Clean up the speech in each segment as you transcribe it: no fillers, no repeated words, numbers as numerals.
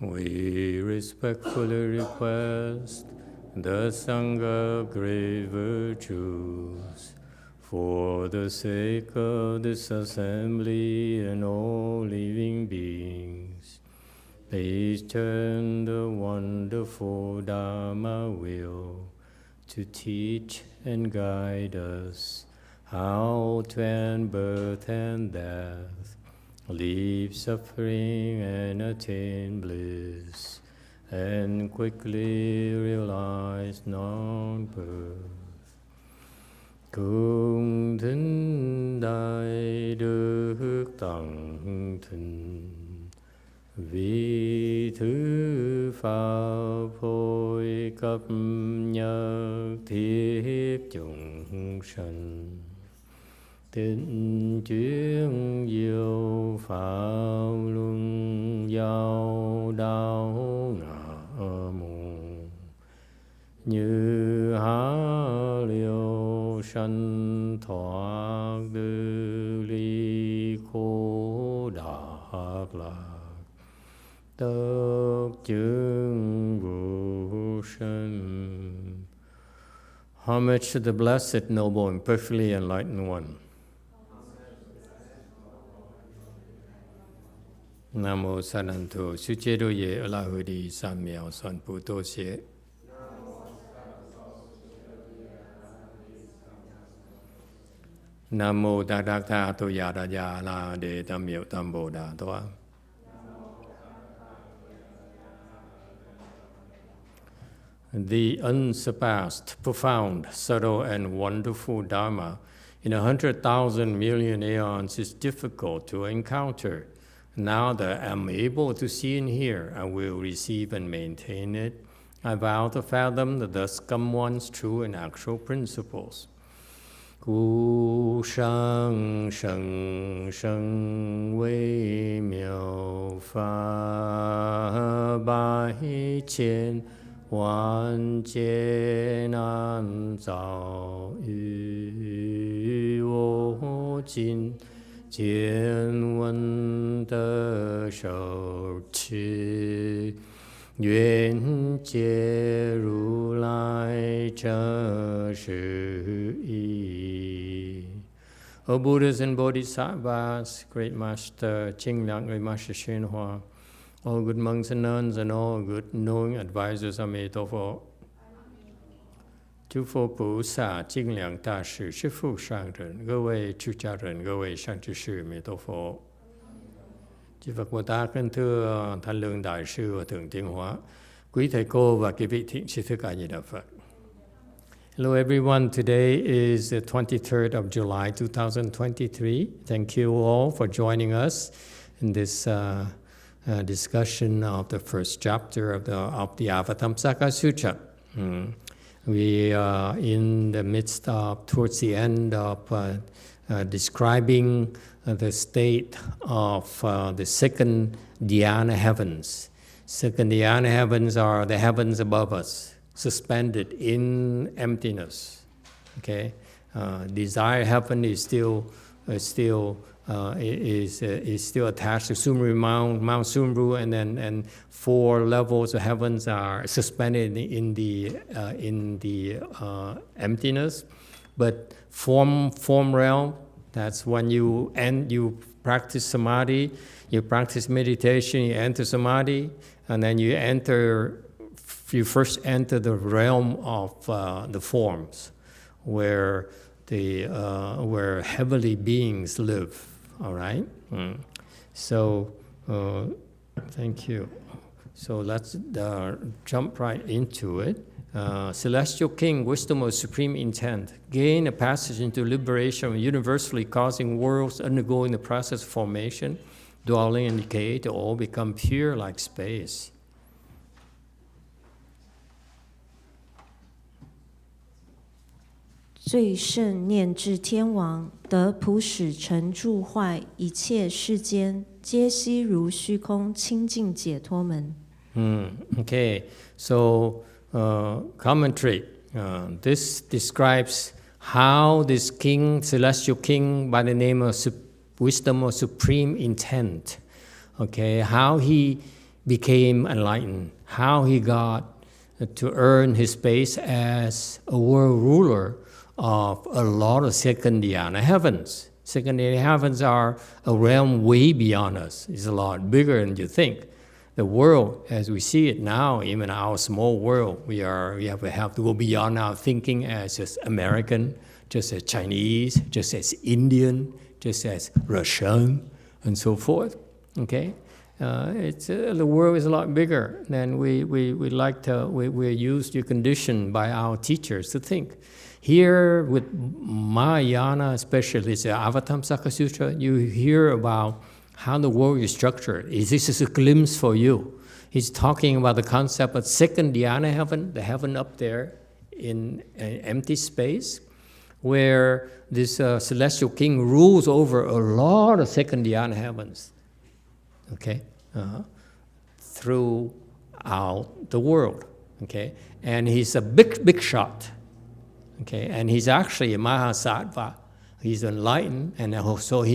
We respectfully request the Sangha great virtues for the sake of this assembly and all living beings. Please turn the wonderful Dharma wheel to teach and guide us how to end birth and death, leave suffering and attain bliss, and quickly realize non-birth. Cung thính đại đức tặng thịnh, vì thứ pháp hội cấp nhất thiết chúng sanh. Tịnh chuyên diệu pháp luân giao đạo ngã môn, như há liêu sanh thoát tư ly khổ đạc lạc, tất chứng vô sanh. Homage to the Blessed, Noble, and Perfectly Enlightened One. Nam mô Sa Nan Thủ Sư Chế Đô Ye A La Hư Đi Sam Miao Son Pu Tô Xie. Nam mô Ta Đắc Tha Tu Ya Đa Ya La Đề Tam Miệu Tam Bồ Đà Toa. The unsurpassed, profound, subtle, and wonderful Dharma in 100,000 million aeons is difficult to encounter. Now that I'm able to see and hear, I will receive and maintain it. I vow to fathom the thus come one's true and actual principles. Gu shang sheng sheng wei miao fa bai qian wan jie nan zao yu wo jin见闻的手持，愿解如来真实义。O Buddhas and Bodhisattvas, Great Master Qinglang, Great Master YongHua, all good monks and nuns, and all good knowing advisors of Emitofuo, 诸佛菩萨、精良大士、师父上人、各位出家人、各位善知识、弥陀佛。Chư Phật Bồ Tát kính thưa Thanh Lương Đại sư và Thượng Tiên Hóa, quý thầy cô và quý vị thiện sư thức A Di Đà Phật. Hello everyone, today is the 23rd of July 2023. Thank you all for joining us in this discussion of the first chapter of the Avatamsaka Sutra. We are in the midst of, towards the end of describing the state of the second dhyana heavens. Second dhyana heavens are the heavens above us, suspended in emptiness. Okay, desire heaven is still attached to Sumru Mount Sumru, and 4 levels of heavens are suspended in the emptiness. But form realm, that's when you practice samadhi, you practice meditation, you enter samadhi, and then you first enter the realm of the forms, where heavenly beings live. All right. So, thank you. So let's jump right into it. Celestial King, wisdom of supreme intent, gain a passage into liberation, universally causing worlds undergoing the process of formation, dwelling and decay to all become pure like space. 最胜念智天王，得普使成住坏一切世间，皆悉如虚空清净解脱门。Okay, so commentary. This describes how this king, celestial king, by the name of wisdom of supreme intent, okay, how he became enlightened, how he got to earn his space as a world ruler of a lot of second dhyana heavens. Second dhyana heavens are a realm way beyond us. It's a lot bigger than you think. The world, as we see it now, even our small world, we have to go beyond our thinking as just American, just as Chinese, just as Indian, just as Russian, and so forth. Okay, the world is a lot bigger than we're used to, conditioned by our teachers to think. Here with Mahayana, especially the Avatamsaka Sutra, you hear about how the world is structured. This is a glimpse for you. He's talking about the concept of second dhyana heaven, the heaven up there in an empty space, where this celestial king rules over a lot of second dhyana heavens, okay, throughout the world, okay? And he's a big shot, okay? And he's actually a Mahasattva. He's enlightened, and so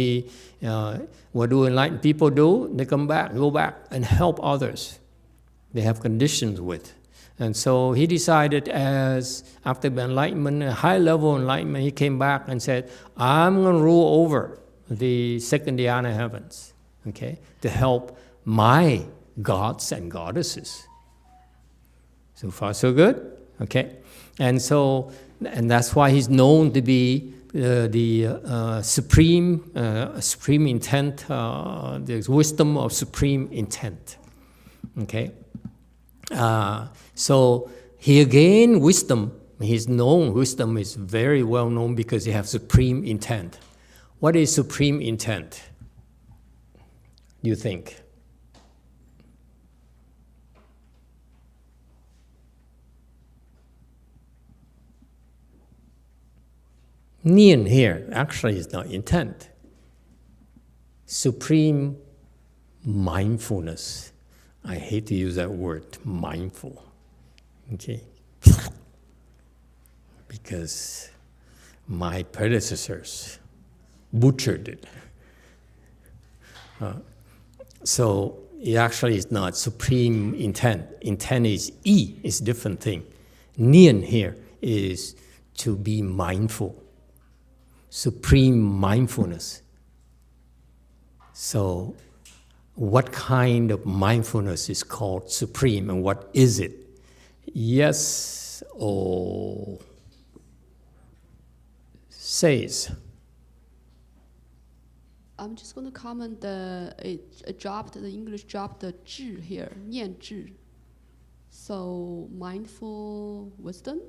what do enlightened people do? They go back and help others they have conditions with. And so he decided, after the enlightenment, a high-level enlightenment, he came back and said, I'm going to rule over the second dhyana heavens, okay, to help my gods and goddesses. So far, so good, okay? And that's why he's known to be the supreme intent, the wisdom of supreme intent, okay? So he again, wisdom, he's known, wisdom is very well known because he has supreme intent. What is supreme intent, you think? Nian here actually is not intent. Supreme mindfulness. I hate to use that word, mindful, okay? Because my predecessors butchered it. So it actually is not supreme intent. Intent is is a different thing. Nian here is to be mindful. Supreme mindfulness. So what kind of mindfulness is called supreme, and what is it? Yes or says. I'm just going to comment the English dropped the 智 here, 念智. So mindful wisdom?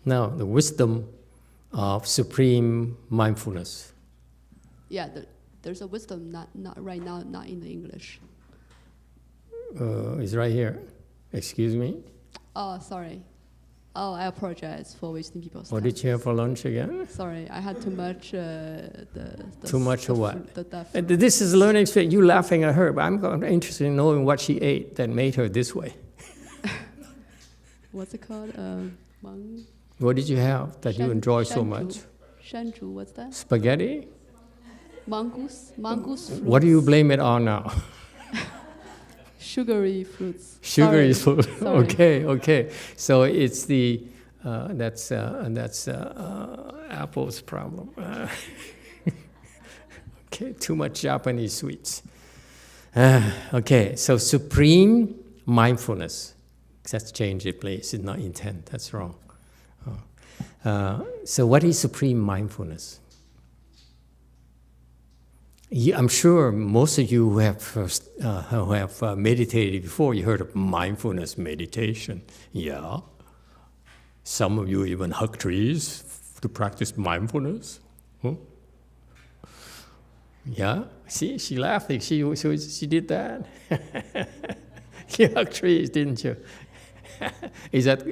No, the wisdom of supreme mindfulness. Yeah, there's a wisdom, not right now, not in the English. It's right here. Excuse me? Oh, sorry. Oh, I apologize for wasting people's time. What did you have for lunch again? Sorry, I had too much. Too much of what? The this is learning experience. You laughing at her, but I'm interested in knowing what she ate that made her this way. What's it called? What did you have that you enjoy so much? Shanzhu, what's that? Spaghetti? Mongoose fruits. What do you blame it on now? Sugary fruits. Sugary fruit. Sorry. Okay. So it's that's Apple's problem. Okay, too much Japanese sweets. Okay, so supreme mindfulness. Let's change it, please. It's not intent. That's wrong. So what is supreme mindfulness? I'm sure most of you who have meditated before, you heard of mindfulness meditation. Yeah. Some of you even hug trees to practice mindfulness. Huh? Yeah. See, she laughing. She did that. You hug trees, didn't you?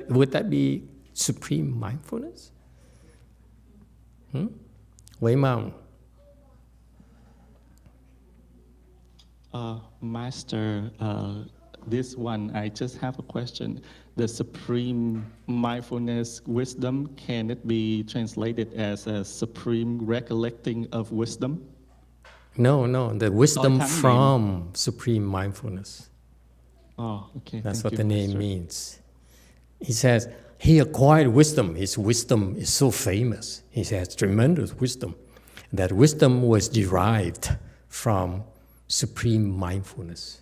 Would that be supreme mindfulness? Wei Mao. Master, this one, I just have a question. The supreme mindfulness wisdom, can it be translated as a supreme recollecting of wisdom? No, the wisdom Tang from supreme mindfulness. Oh, okay. That's thank what you, the name Master. means. He says he acquired wisdom. His wisdom is so famous. He has tremendous wisdom. That wisdom was derived from supreme mindfulness.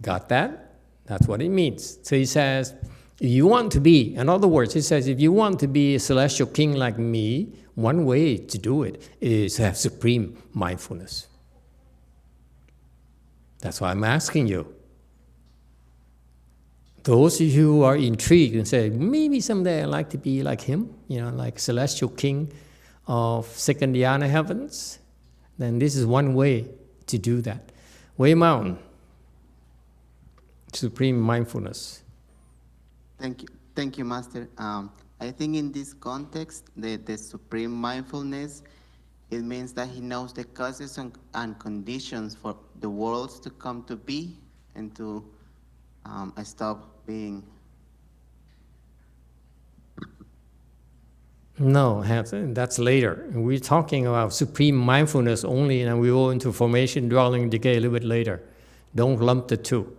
Got that? That's what it means. So he says, if you want to be, in other words, he says, if you want to be a celestial king like me, one way to do it is to have supreme mindfulness. That's why I'm asking you. Those of you who are intrigued and say, maybe someday I'd like to be like him, like celestial king of second dhyana heavens, then this is one way to do that. Way Mountain, supreme mindfulness. Thank you, Master. I think in this context, the supreme mindfulness, it means that he knows the causes and conditions for the worlds to come to be and to stop being. No, that's later. We're talking about supreme mindfulness only, and we go into formation, dwelling, decay a little bit later. Don't lump the two.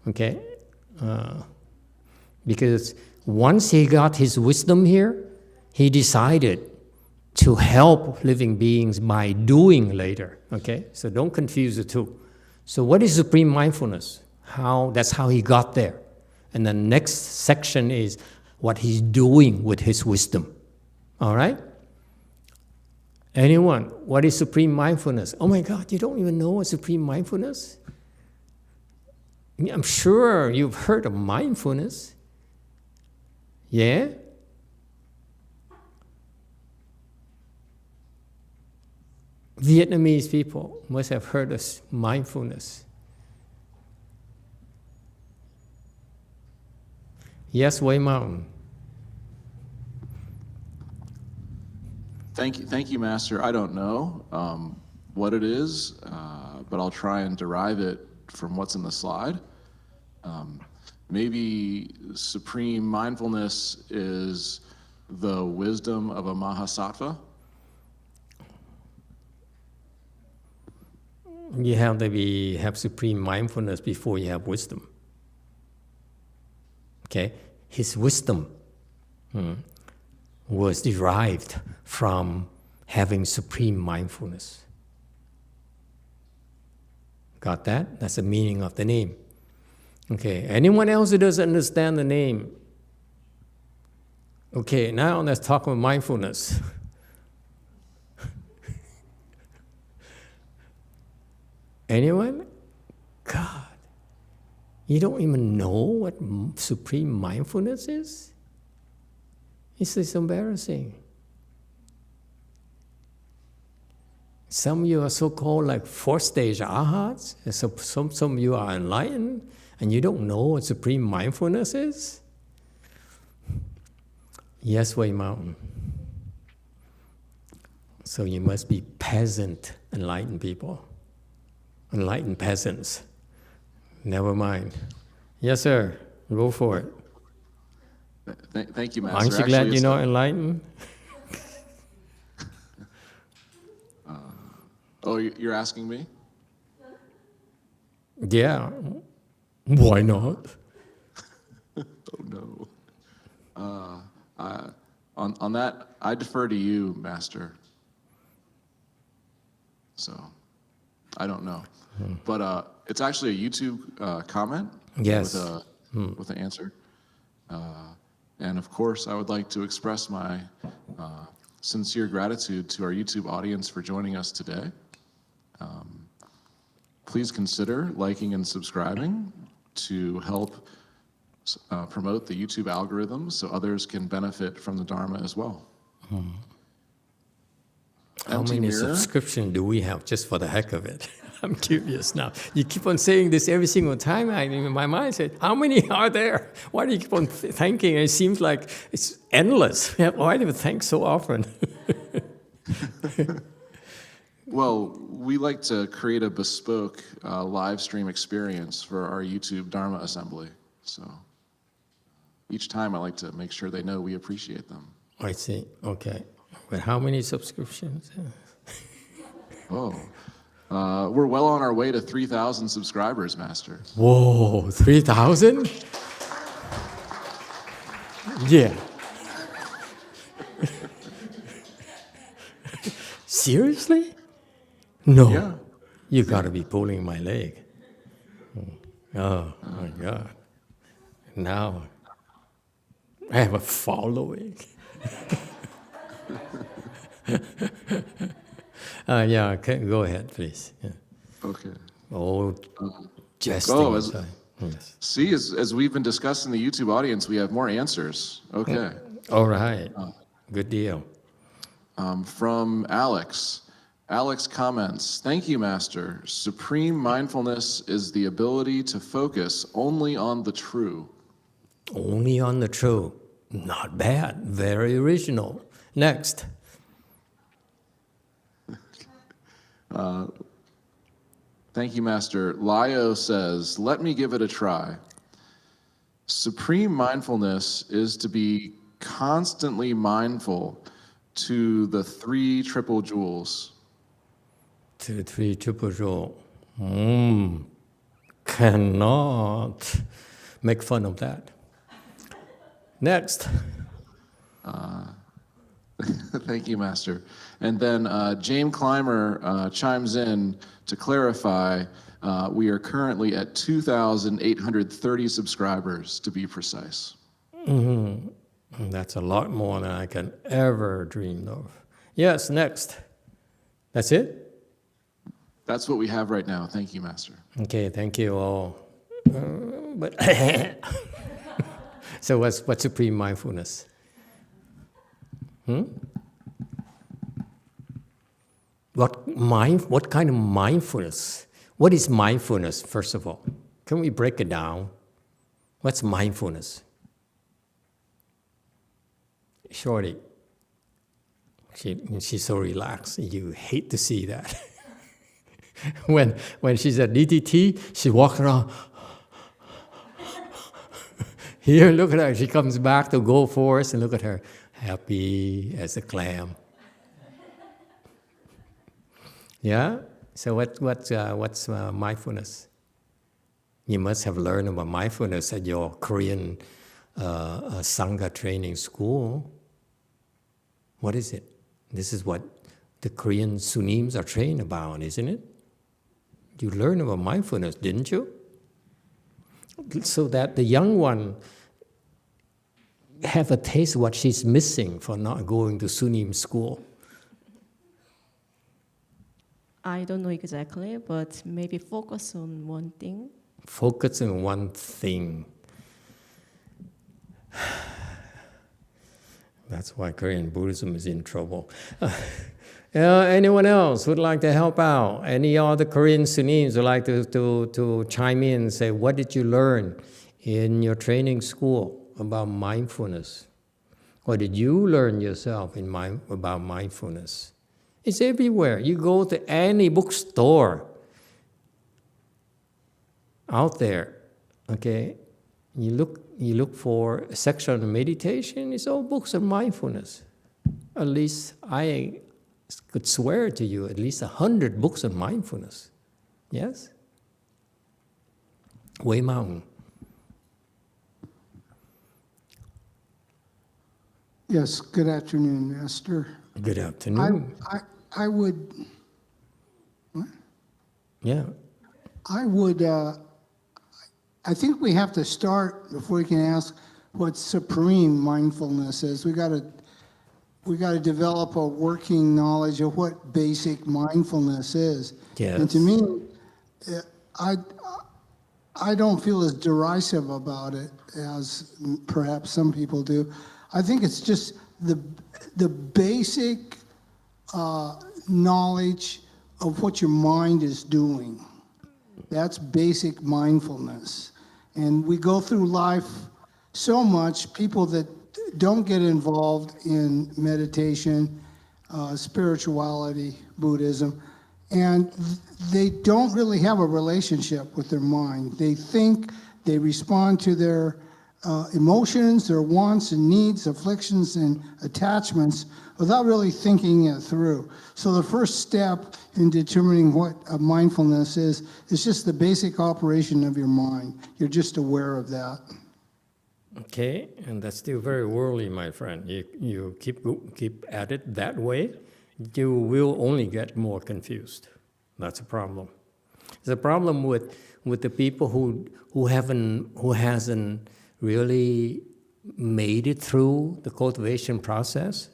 Okay? Because once he got his wisdom here, he decided to help living beings by doing later. Okay? So don't confuse the two. So what is supreme mindfulness? That's how he got there. And the next section is what he's doing with his wisdom. All right? Anyone, what is supreme mindfulness? Oh my God, you don't even know what supreme mindfulness? I'm sure you've heard of mindfulness. Yeah? Vietnamese people must have heard of mindfulness. Yes, Way Mountain. Thank you, Master. I don't know what it is, but I'll try and derive it from what's in the slide. Maybe supreme mindfulness is the wisdom of a Mahasattva. You have to have supreme mindfulness before you have wisdom. Okay? His wisdom was derived from having supreme mindfulness. Got that? That's the meaning of the name. Okay, anyone else who doesn't understand the name? Okay, now let's talk about mindfulness. Anyone? God, you don't even know what supreme mindfulness is? It's just embarrassing. Some of you are so-called like fourth stage arhats. Some of you are enlightened, and you don't know what supreme mindfulness is? Yes, Way Mountain. So you must be peasant enlightened people. Enlightened peasants. Never mind. Yes, sir. Go for it. Thank you, Master. Aren't you glad you're not enlightened? Oh, you're asking me? Yeah. Why not? Oh, no. On that, I defer to you, Master. So, I don't know. But it's actually a YouTube comment. Yes. With an answer. And of course, I would like to express my sincere gratitude to our YouTube audience for joining us today. Please consider liking and subscribing to help promote the YouTube algorithm so others can benefit from the Dharma as well. How many subscriptions do we have just for the heck of it? I'm curious now. You keep on saying this every single time. In my mind said, how many are there? Why do you keep on thanking? It seems like it's endless. Why do you thank so often? Well, we like to create a bespoke live stream experience for our YouTube Dharma assembly. So each time I like to make sure they know we appreciate them. I see. Okay. But how many subscriptions? Oh, We're well on our way to 3,000 subscribers, Master. Whoa, 3,000? Yeah. Seriously? No. Yeah. You gotta be pulling my leg. Oh my God. Now I have a following. Yeah, okay, go ahead, please. Yeah. Okay. Oh, jesting Oh, aside. Yes. See, as we've been discussing the YouTube audience, we have more answers. Okay. All right. Good deal. From Alex. Alex comments, thank you, Master. Supreme mindfulness is the ability to focus only on the true. Only on the true. Not bad. Very original. Next. Thank you, Master. Lio says, let me give it a try. Supreme mindfulness is to be constantly mindful to the three triple jewels. To the three triple jewel. Cannot make fun of that. Next. Thank you, Master. And then James Clymer chimes in to clarify, we are currently at 2,830 subscribers, to be precise. That's a lot more than I can ever dream of. Yes, next. That's it? That's what we have right now. Thank you, Master. Okay, thank you all. But so what's supreme mindfulness? What kind of mindfulness? What is mindfulness, first of all? Can we break it down? What's mindfulness? Shorty, she's so relaxed. You hate to see that. When she's at DTT, she walks around. Here, look at her. She comes back to go forth, and look at her, happy as a clam. Yeah. So what's mindfulness? You must have learned about mindfulness at your Korean Sangha training school. What is it? This is what the Korean Sunims are trained about, isn't it? You learned about mindfulness, didn't you? So that the young one have a taste of what she's missing for not going to Sunim school. I don't know exactly, but maybe focus on one thing. Focus on one thing. That's why Korean Buddhism is in trouble. Anyone else would like to help out? Any other Korean Sunims would like to chime in and say, what did you learn in your training school about mindfulness? What did you learn yourself about mindfulness? It's everywhere. You go to any bookstore out there, okay? You look for a section on meditation, it's all books on mindfulness. At least I could swear to you, at least 100 books on mindfulness. Yes? Wei Maung. Yes, good afternoon, Master. Good afternoon. I would, what? Yeah. I think we have to start before we can ask what supreme mindfulness is. We got to develop a working knowledge of what basic mindfulness is. Yes. And to me, I don't feel as derisive about it as perhaps some people do. I think it's just the basic knowledge of what your mind is doing. That's basic mindfulness. And we go through life so much, people that don't get involved in meditation, spirituality, Buddhism, and they don't really have a relationship with their mind. They think, they respond to their emotions, their wants and needs, afflictions and attachments without really thinking it through. So the first step in determining what mindfulness is. It's just the basic operation of your mind. You're just aware of that. Okay, and that's still very worldly, my friend. You keep at it that way, you will only get more confused. That's a problem. There's a problem with the people who hasn't really made it through the cultivation process,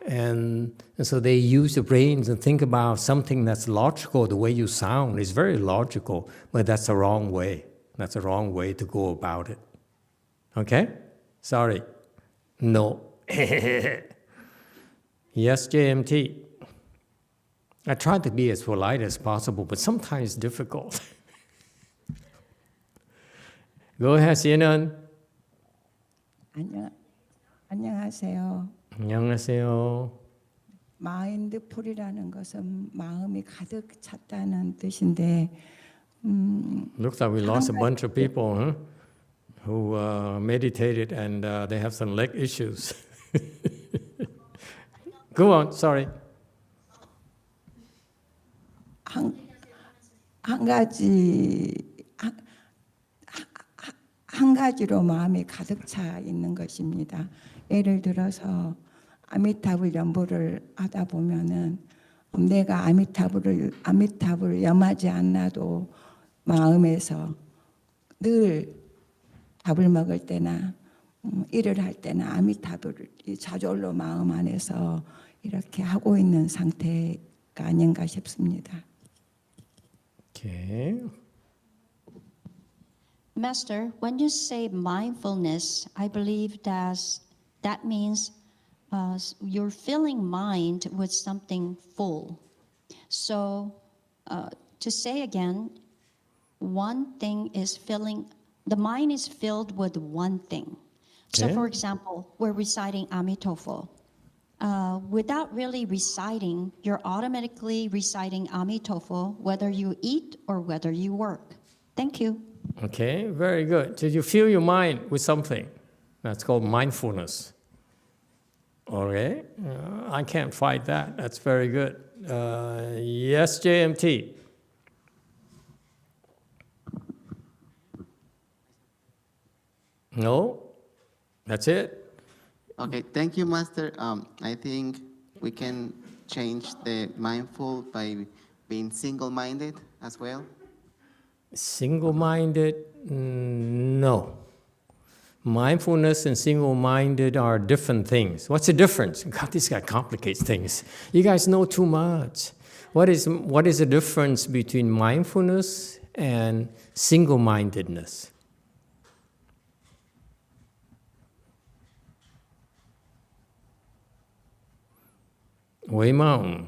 and so they use the brains and think about something that's logical. The way you sound is very logical, but that's the wrong way. That's the wrong way to go about it. Okay? Sorry. No. Yes, JMT. I try to be as polite as possible, but sometimes it's difficult. Go ahead, CNN. 안녕하세요. 안녕하세요. 마인드풀이라는 것은 마음이 가득 찼다는 뜻인데. Looks like we lost a bunch of people, huh? Who meditated and they have some leg issues. Go on, sorry. 한 가지로 마음이 가득 차 있는 것입니다. 예를 들어서 아미타불 연보를 하다 보면은 내가 아미타불을 염하지 않아도 마음에서 늘 밥을 먹을 때나 일을 할 때나 아미타불을 저절로 마음 안에서 이렇게 하고 있는 상태가 아닌가 싶습니다. Okay. Master, when you say mindfulness, I believe that means you're filling mind with something full. So to say again, one thing is the mind is filled with one thing. So for example, we're reciting Emitofuo. Without really reciting, you're automatically reciting Emitofuo, whether you eat or whether you work. Thank you. Okay, very good. So you fill your mind with something. That's called mindfulness. Okay, I can't fight that. That's very good. Yes, JMT. No, that's it. Okay, thank you, Master. I think we can change the mindful by being single-minded as well. Single-minded? No. Mindfulness and single-minded are different things. What's the difference? God, this guy complicates things. You guys know too much. What is the difference between mindfulness and single-mindedness? Weimang.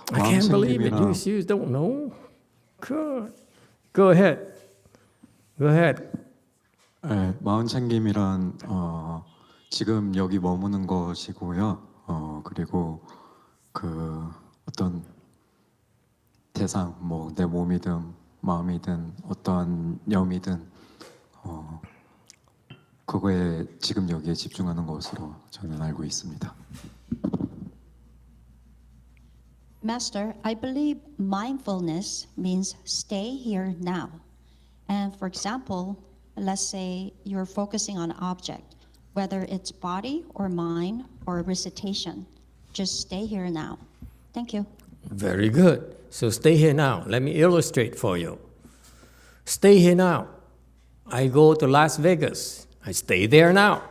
I can't believe it. You don't know? Good. Go ahead. Go ahead. 네, 마음챙김이란 지금 여기 머무는 것이고요. 그리고 그 어떤 대상, 뭐 내 몸이든 마음이든 어떠한 염이든 그거에 지금 여기에 집중하는 것으로 저는 알고 있습니다. Master, I believe mindfulness means stay here now. And for example, let's say you're focusing on an object, whether it's body or mind or recitation. Just stay here now. Thank you. Very good. So stay here now. Let me illustrate for you. Stay here now. I go to Las Vegas. I stay there now.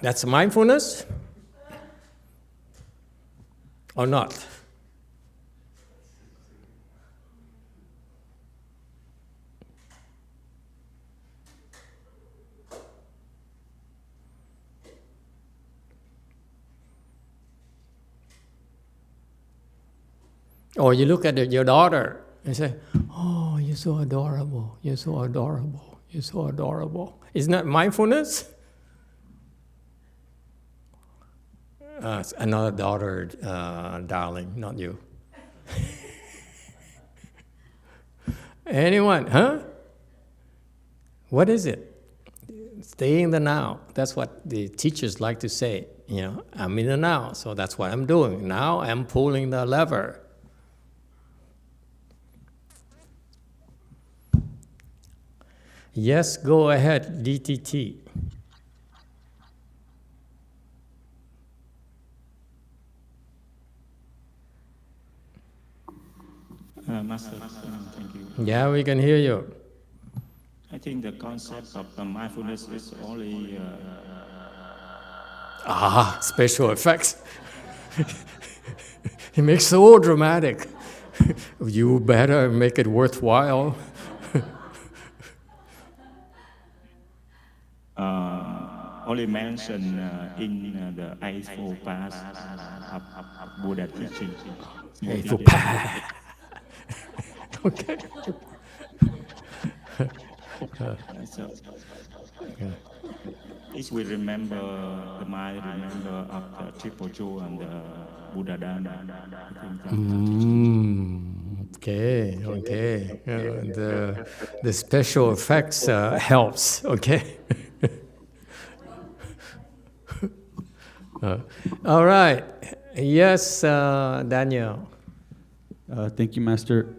That's mindfulness? Or not? Or you look at your daughter and say, oh, you're so adorable, you're so adorable, you're so adorable. Isn't that mindfulness? Another daughter, darling, not you. Anyone, huh? What is it? Stay in the now. That's what the teachers like to say. I'm in the now, so that's what I'm doing. Now I'm pulling the lever. Yes, go ahead, DTT. Master, thank you. Yeah, we can hear you. I think the concept of mindfulness is only... special effects. It makes so dramatic. You better make it worthwhile. Only mentioned in the Eightfold Path of Buddha teaching. Eightfold Path. Okay. If we remember, the mind remember of the Triple Jewel and the Buddha Dharma. Okay. The special effects helps. Okay. All right. Yes, Daniel. Thank you, Master.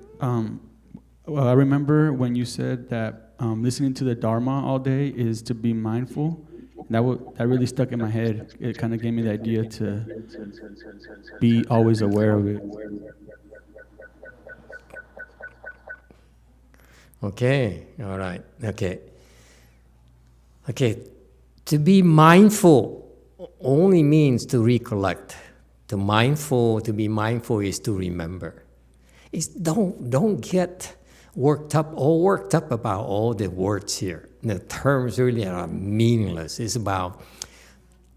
Well, I remember when you said that listening to the Dharma all day is to be mindful. That really stuck in my head. It kind of gave me the idea to be always aware of it. Okay, all right, okay. To be mindful only means to recollect. To be mindful is to remember. Don't get worked up about all the words here. The terms really are meaningless. It's about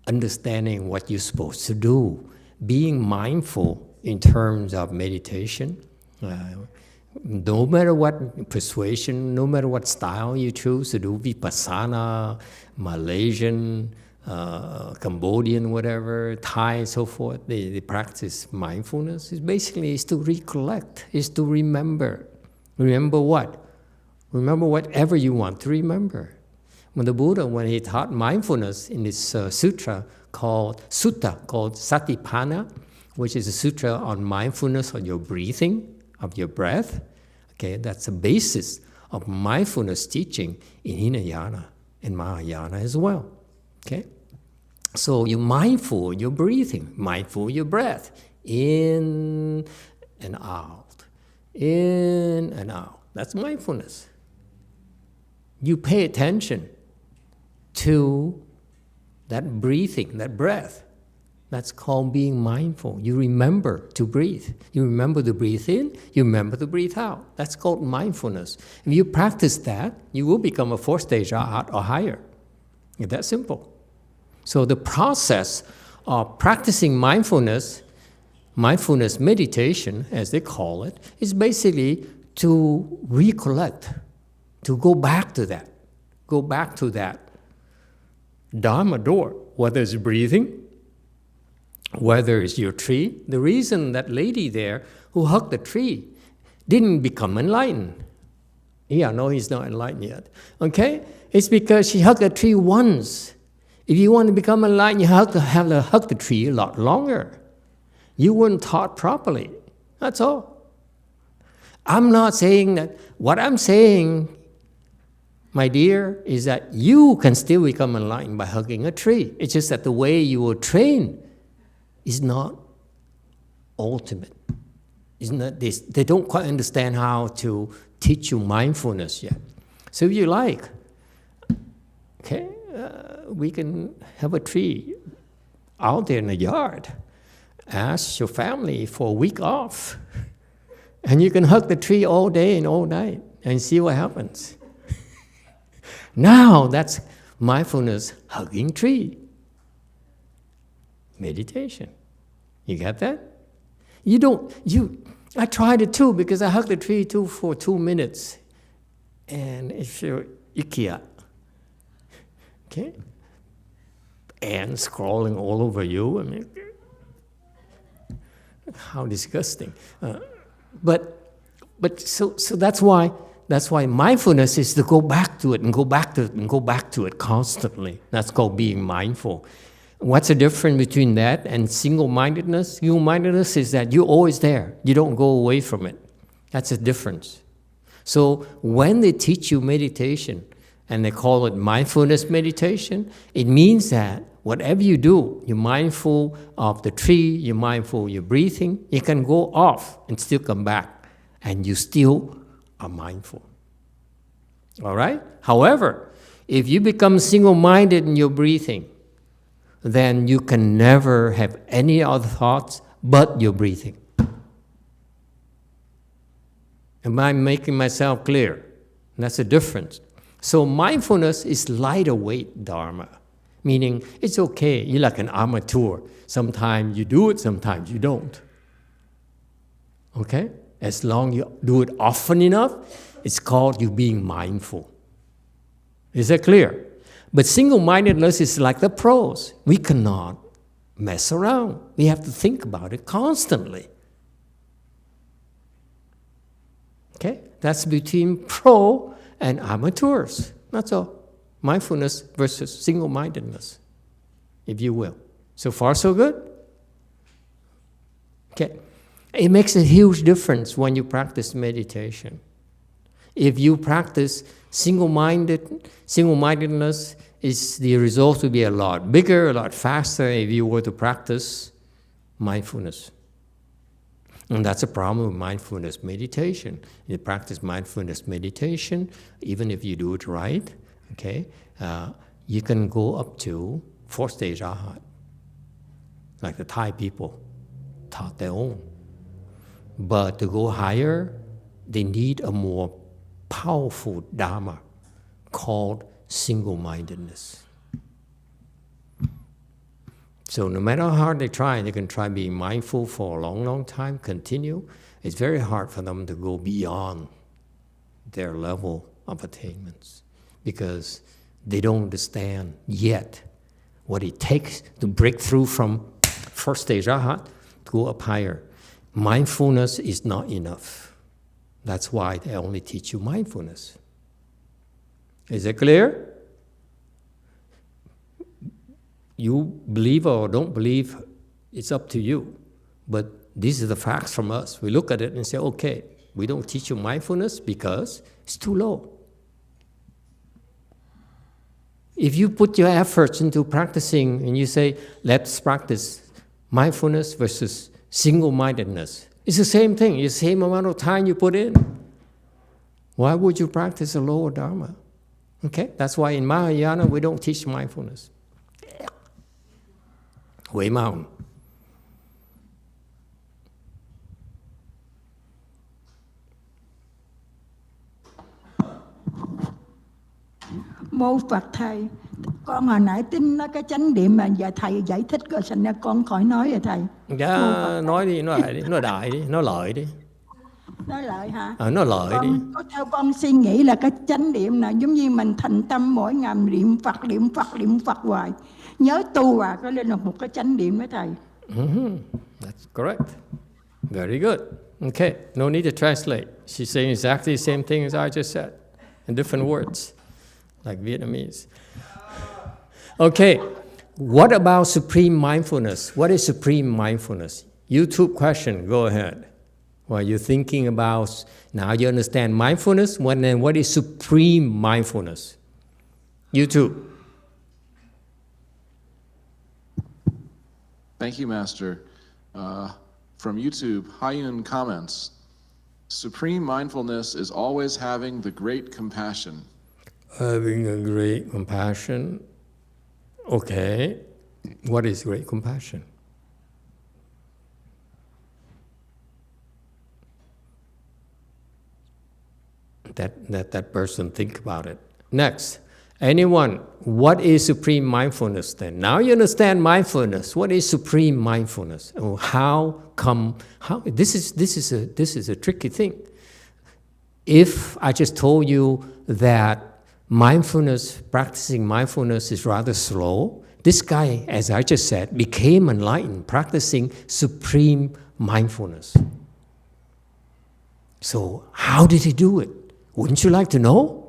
understanding what you're supposed to do. Being mindful in terms of meditation, no matter what persuasion, no matter what style you choose to do, Vipassana, Malaysian, Cambodian, whatever, Thai, so forth, they practice mindfulness. Is to recollect, is to remember. Remember what? Remember whatever you want to remember. When the Buddha, when he taught mindfulness in this sutta called Satipana, which is a sutra on mindfulness of your breathing, of your breath, okay, that's the basis of mindfulness teaching in Hinayana and Mahayana as well, okay? So you're mindful of your breathing, mindful of your breath, in and out, in and out. That's mindfulness. You pay attention to that breathing, that breath. That's called being mindful. You remember to breathe. You remember to breathe in, you remember to breathe out. That's called mindfulness. If you practice that, you will become a 4th stage or higher. It's that simple. So the process of practicing mindfulness meditation, as they call it, is basically to recollect, to go back to that Dharma door, whether it's breathing, whether it's your tree. The reason that lady there who hugged the tree didn't become enlightened. Yeah, no, he's not enlightened yet. Okay? It's because she hugged the tree once. If you want to become enlightened, you have to hug the tree a lot longer. You weren't taught properly. That's all. I'm not saying that. What I'm saying, my dear, is that you can still become enlightened by hugging a tree. It's just that the way you were trained is not ultimate. They don't quite understand how to teach you mindfulness yet. So if you like, okay, we can have a tree out there in the yard. Ask your family for a week off. And you can hug the tree all day and all night and see what happens. Now that's mindfulness, hugging tree. Meditation. You got that? I tried it too because I hugged the tree too for 2 minutes. And it felt icky. Okay? Ants crawling all over you. I mean, how disgusting. But so that's why That's why mindfulness is to go back to it and go back to it and go back to it constantly. That's called being mindful. What's the difference between that and single-mindedness? Single-mindedness is that you're always there. You don't go away from it. That's the difference. So when they teach you meditation and they call it mindfulness meditation, it means that whatever you do, you're mindful of the tree, you're mindful of your breathing, you can go off and still come back, and you still are mindful. All right? However, if you become single-minded in your breathing, then you can never have any other thoughts but your breathing. Am I making myself clear? That's the difference. So mindfulness is lighter weight Dharma, meaning it's okay. You're like an amateur. Sometimes you do it, sometimes you don't. Okay? As long as you do it often enough, it's called you being mindful. Is that clear? But single-mindedness is like the pros. We cannot mess around. We have to think about it constantly. Okay? That's between pro and amateurs. That's all. Mindfulness versus single-mindedness, if you will. So far, so good? Okay. It makes a huge difference when you practice meditation. If you practice single-mindedness, the result will be a lot bigger, a lot faster if you were to practice mindfulness. And that's a problem with mindfulness meditation. You practice mindfulness meditation, even if you do it right, okay, you can go up to 4-stage arhat, like the Thai people taught their own. But to go higher, they need a more powerful Dharma called single-mindedness. So no matter how hard they try, they can try being mindful for a long, long time, continue. It's very hard for them to go beyond their level of attainments because they don't understand yet what it takes to break through from 1st-stage arhat to go up higher. Mindfulness is not enough. That's why they only teach you mindfulness. Is it clear? You believe or don't believe, it's up to you. But these are the facts from us. We look at it and say, okay, we don't teach you mindfulness because it's too low. If you put your efforts into practicing and you say, let's practice mindfulness versus single-mindedness, it's the same thing. It's the same amount of time you put in. Why would you practice a lower Dharma? Okay, that's why in Mahayana we don't teach mindfulness. Huế Mountain. Mô Phật Thầy, con hồi nãy tin nó cái chánh niệm mà giờ Thầy giải thích rồi thành ra con khỏi nói rồi Thầy. Dạ, nói đi, nói lại đi, nói đại đi, nói lợi đi. Nói lợi hả? Nói lợi đi. Có theo con suy nghĩ là cái chánh niệm là giống như mình thành tâm mỗi ngày niệm Phật hoài. Nhớ tu có lên là một cái chánh niệm đó Thầy. That's correct. Very good. Okay, no need to translate. She's saying exactly the same thing as I just said, in different words, like Vietnamese. Okay, what about supreme mindfulness? What is supreme mindfulness? YouTube question, go ahead. While you're thinking about, now you understand mindfulness, then what is supreme mindfulness? YouTube. Thank you, Master. From YouTube, Hayun comments, supreme mindfulness is always having the great compassion. Having a great compassion. Okay. What is great compassion? That person think about it. Next, anyone, what is supreme mindfulness then? Now you understand mindfulness. What is supreme mindfulness? Or how this is a tricky thing. If I just told you that practicing mindfulness is rather slow, this guy, as I just said, became enlightened practicing supreme mindfulness. So how did he do it? Wouldn't you like to know?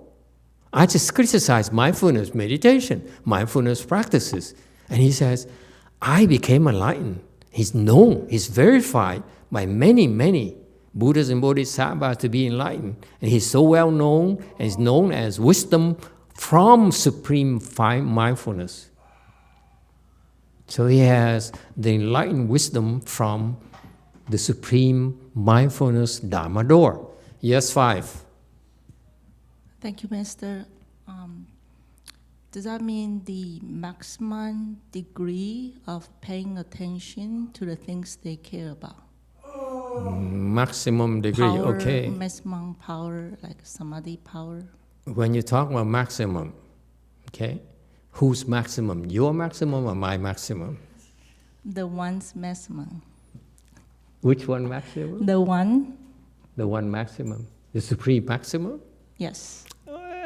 I just criticize mindfulness meditation, mindfulness practices. And he says, I became enlightened. He's known, he's verified by many, many Buddhas and Bodhisattvas to be enlightened. And he's so well known, and he's known as wisdom from supreme mindfulness. So he has the enlightened wisdom from the supreme mindfulness Dharma door. Yes, 5. Thank you, Master. Does that mean the maximum degree of paying attention to the things they care about? Maximum degree, Power, okay. Maximum power, like samadhi power. When you talk about maximum, okay, whose maximum? Your maximum or my maximum? The one's maximum. Which one maximum? The one. The one maximum. The supreme maximum? Yes.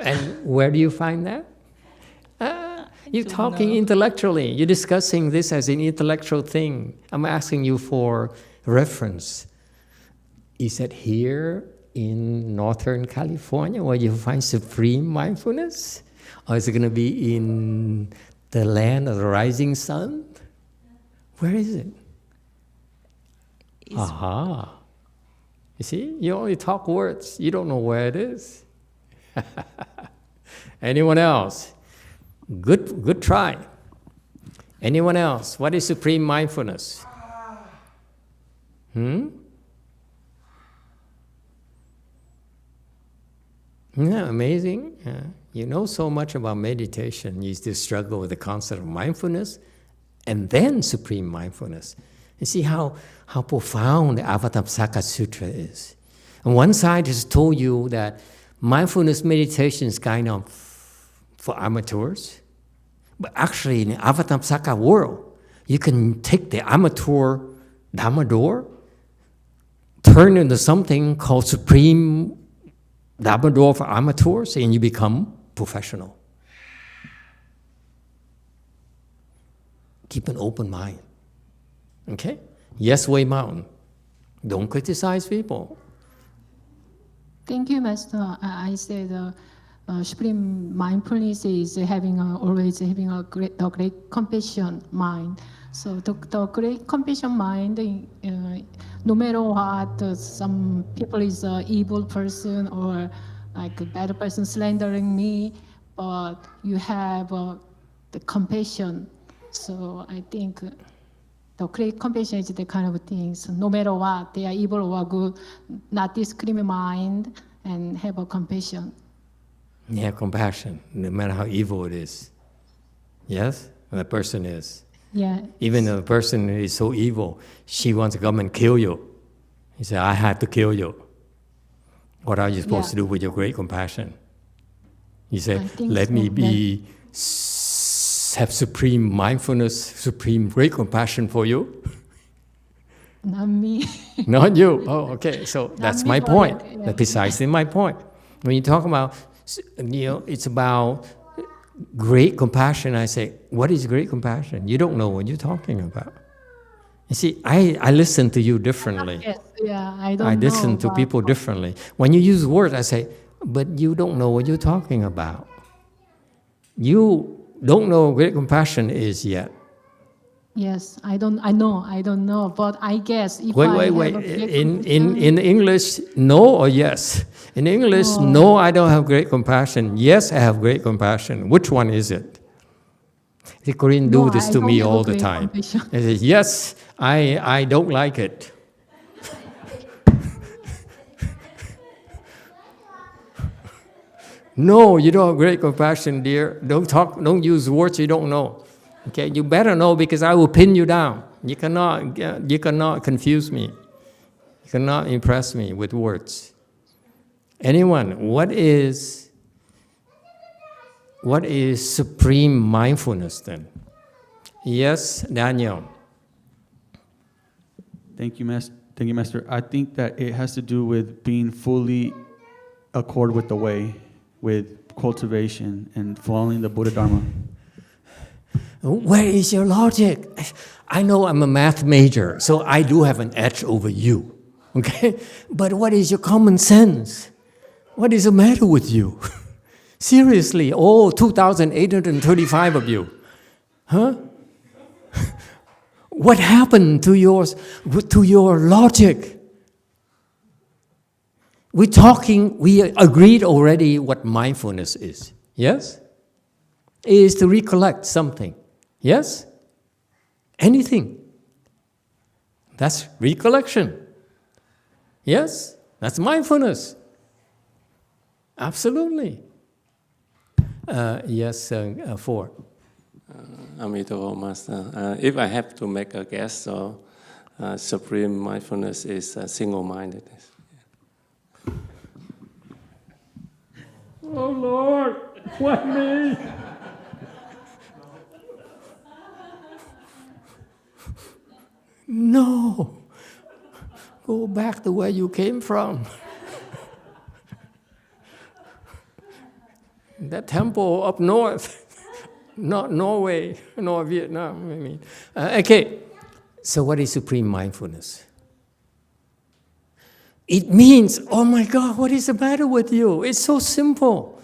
And where do you find that? You're talking intellectually. You're discussing this as an intellectual thing. I'm asking you for reference. Is it here in Northern California where you find supreme mindfulness? Or is it going to be in the land of the rising sun? Where is it? Aha. You see, you only talk words. You don't know where it is. Anyone else? Good try. Anyone else? What is supreme mindfulness? Yeah, amazing. You know so much about meditation. You still struggle with the concept of mindfulness and then supreme mindfulness. You see how profound the Avatamsaka Sutra is. On one side has told you that mindfulness meditation is kind of for amateurs. But actually in the Avatamsaka world, you can take the amateur Dharma door, turn into something called supreme Dharma door for amateurs, and you become professional. Keep an open mind. Okay? Yes, Way Mountain. Don't criticize people. Thank you, Master. I said supreme mindfulness is always having a great compassion mind. So the great compassion mind, no matter what, some people is an evil person or like a bad person slandering me, but you have the compassion. So I think the great compassion is the kind of things. No matter what, they are evil or good, not discriminate mind and have a compassion. Yeah, compassion, no matter how evil it is. Yes, the person is. Yeah. Even though the person is so evil, she wants to come and kill you. He said, I had to kill you. What are you supposed to do with your great compassion? You say, let me have supreme mindfulness, supreme great compassion for you. Not me. Not you. Oh, okay. So that's my point. That's precisely my point. When you talk about, it's about great compassion, I say, what is great compassion? You don't know what you're talking about. You see, I listen to you differently. Yes, yeah, I don't know. I listen to people differently. When you use words, I say, but you don't know what you're talking about. You don't know what great compassion is yet. Yes, I don't know, but I guess if wait. In English, no or yes? In English, no, I don't have great compassion. Yes, I have great compassion. Which one is it? The Korean do this to me all the time. They say, yes, I don't like it. No, you don't have great compassion, dear. Don't use words you don't know. Okay, you better know because I will pin you down. You cannot confuse me. You cannot impress me with words. Anyone, what is supreme mindfulness then? Yes, Daniel. Thank you, Master. I think that it has to do with being fully accord with the way, with cultivation and following the Buddha Dharma. Where is your logic? I know I'm a math major, so I do have an edge over you, okay? But what is your common sense? What is the matter with you? Seriously, all 2,835 of you. Huh? What happened to your logic? We agreed already what mindfulness is. Yes? It is to recollect something. Yes? Anything. That's recollection. Yes? That's mindfulness. Absolutely. Yes, 4. Amitofuo Master. If I have to make a guess, so supreme mindfulness is single-mindedness. Oh Lord, why me? No. Go back to where you came from. That temple up north, not Norway, nor Vietnam, I mean. Okay, so what is supreme mindfulness? It means, oh my God, what is the matter with you? It's so simple.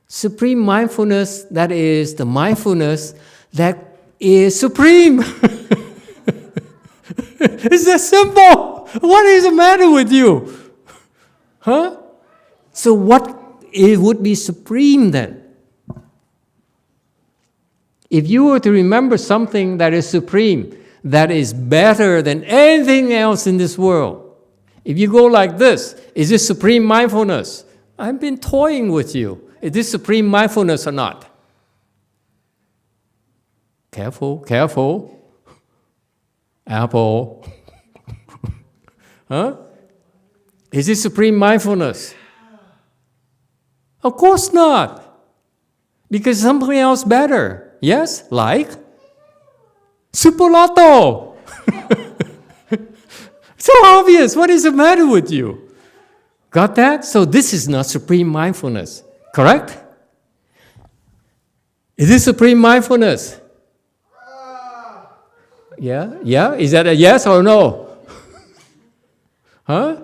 Supreme mindfulness, that is the mindfulness that is supreme. It's that simple. What is the matter with you? Huh? So what it would be supreme then? If you were to remember something that is supreme, that is better than anything else in this world, if you go like this, is this supreme mindfulness? I've been toying with you. Is this supreme mindfulness or not? Careful, careful. Apple. Huh? Is this supreme mindfulness? Of course not. Because something else better. Yes? Like? Super Lotto. So obvious. What is the matter with you? Got that? So this is not supreme mindfulness. Correct? Is this supreme mindfulness? Yeah? Yeah? Is that a yes or no? Huh?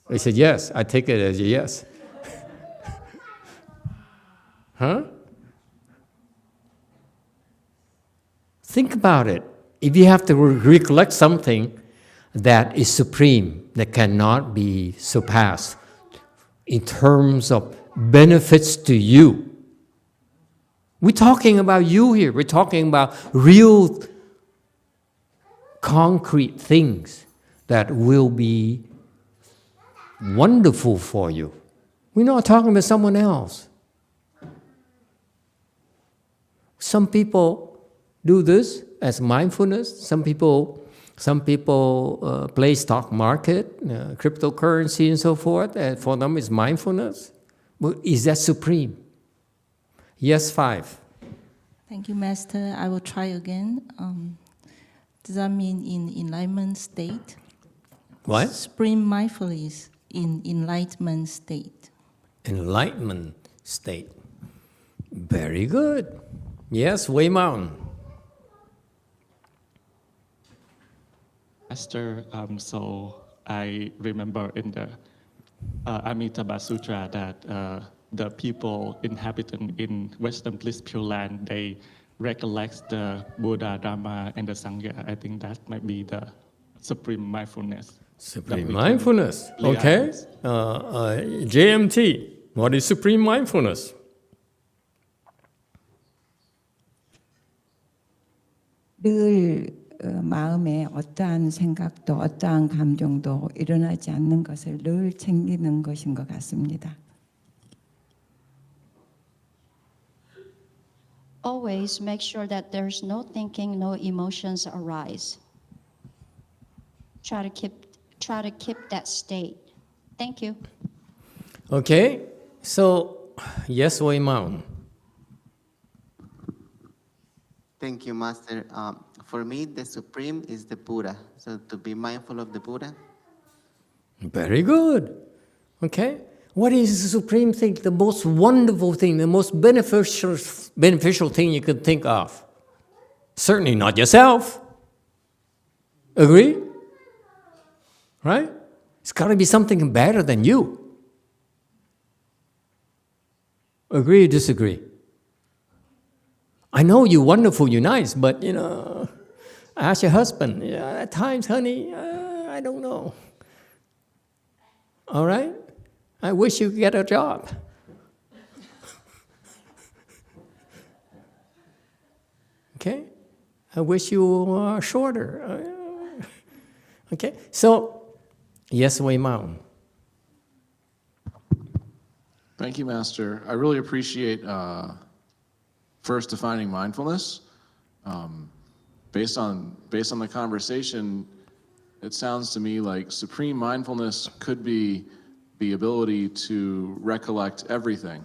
He said yes. I take it as a yes. Huh? Think about it. If you have to recollect something that is supreme, that cannot be surpassed in terms of benefits to you. We're talking about you here. We're talking about real concrete things that will be wonderful for you. We're not talking about someone else. Some people do this as mindfulness. Some people play stock market, cryptocurrency and so forth. And for them, it's mindfulness. Well, is that supreme? Yes, 5. Thank you, Master. I will try again. Does that mean in enlightenment state? What? Supreme mindfulness in enlightenment state. Enlightenment state. Very good. Yes, Wei Mountain. Master, so I remember in the Avatamsaka Sutra that the people inhabiting in Western Bliss Pure Land, they recollect the Buddha, Dharma, and the Sangha. I think that might be the supreme mindfulness. Supreme mindfulness. Okay. JMT, what is supreme mindfulness? 늘 마음에 어떠한 생각도 어떠한 감정도 일어나지 않는 것을 늘 챙기는 것인 것 같습니다. Always make sure that there's no thinking, no emotions arise. Try to keep that state. Thank you. Okay. So, yes, Wei Mountain. Thank you, Master. For me, the supreme is the Buddha. So to be mindful of the Buddha. Very good. Okay. What is the supreme thing, the most wonderful thing, the most beneficial thing you could think of? Certainly not yourself. Agree? Right? It's got to be something better than you. Agree or disagree? I know you're wonderful, you're nice, but ask your husband. Yeah, at times, honey, I don't know. All right? I wish you could get a job. Okay? I wish you were shorter. Okay? So, yes, Wei Mao. Thank you, Master. I really appreciate first defining mindfulness. Based on the conversation, it sounds to me like supreme mindfulness could be the ability to recollect everything.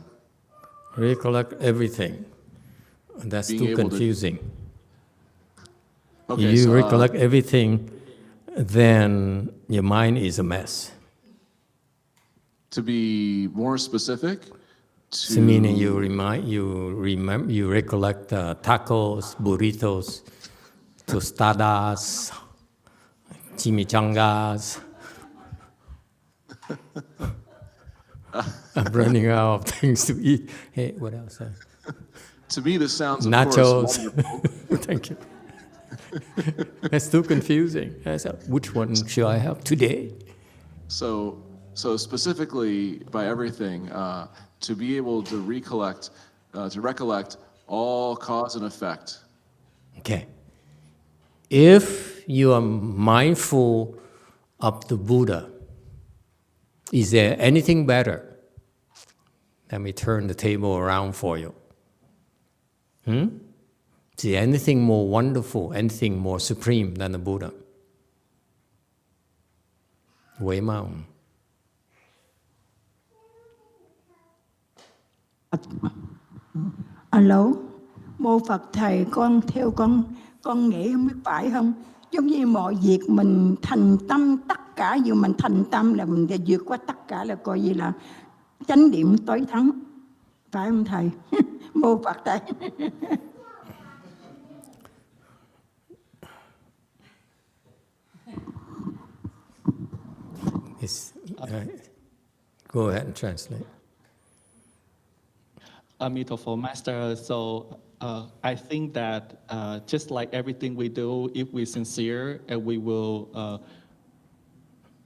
Recollect everything. That's too confusing. Okay, you recollect everything, then your mind is a mess. To be more specific, So meaning you recollect tacos, burritos, tostadas, chimichangas. I'm running out of things to eat. Hey, what else? To me, this sounds of nachos. course wonderful. Thank you. That's too confusing. Which one should I have today? So specifically by everything, to be able to recollect all cause and effect. Okay. If you are mindful of the Buddha, is there anything better? Let me turn the table around for you. Is there anything more wonderful, anything more supreme than the Buddha? Wei Mao. Alo, mô Phật Thầy, con theo con nghĩ không biết phải không? Giống như mọi việc mình thành tâm, tất cả dù mình thành tâm là mình vượt qua tất cả, là coi như là chánh niệm tối thắng. Phải không Thầy? Mô Phật Thầy. Go ahead and translate. Emitofuo, Master. So I think that just like everything we do, if we're sincere, we will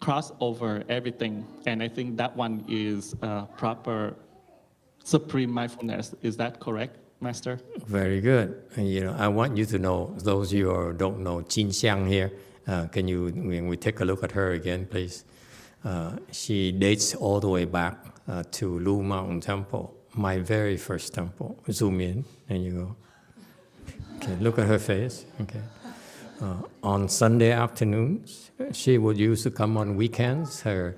cross over everything. And I think that one is proper supreme mindfulness. Is that correct, Master? Very good. And, I want you to know, those of you who don't know Jin Xiang here, when we take a look at her again, please. She dates all the way back to Lu Mountain Temple, my very first temple. Zoom in, and you go. Okay, look at her face. Okay. On Sunday afternoons, she would used to come on weekends. Her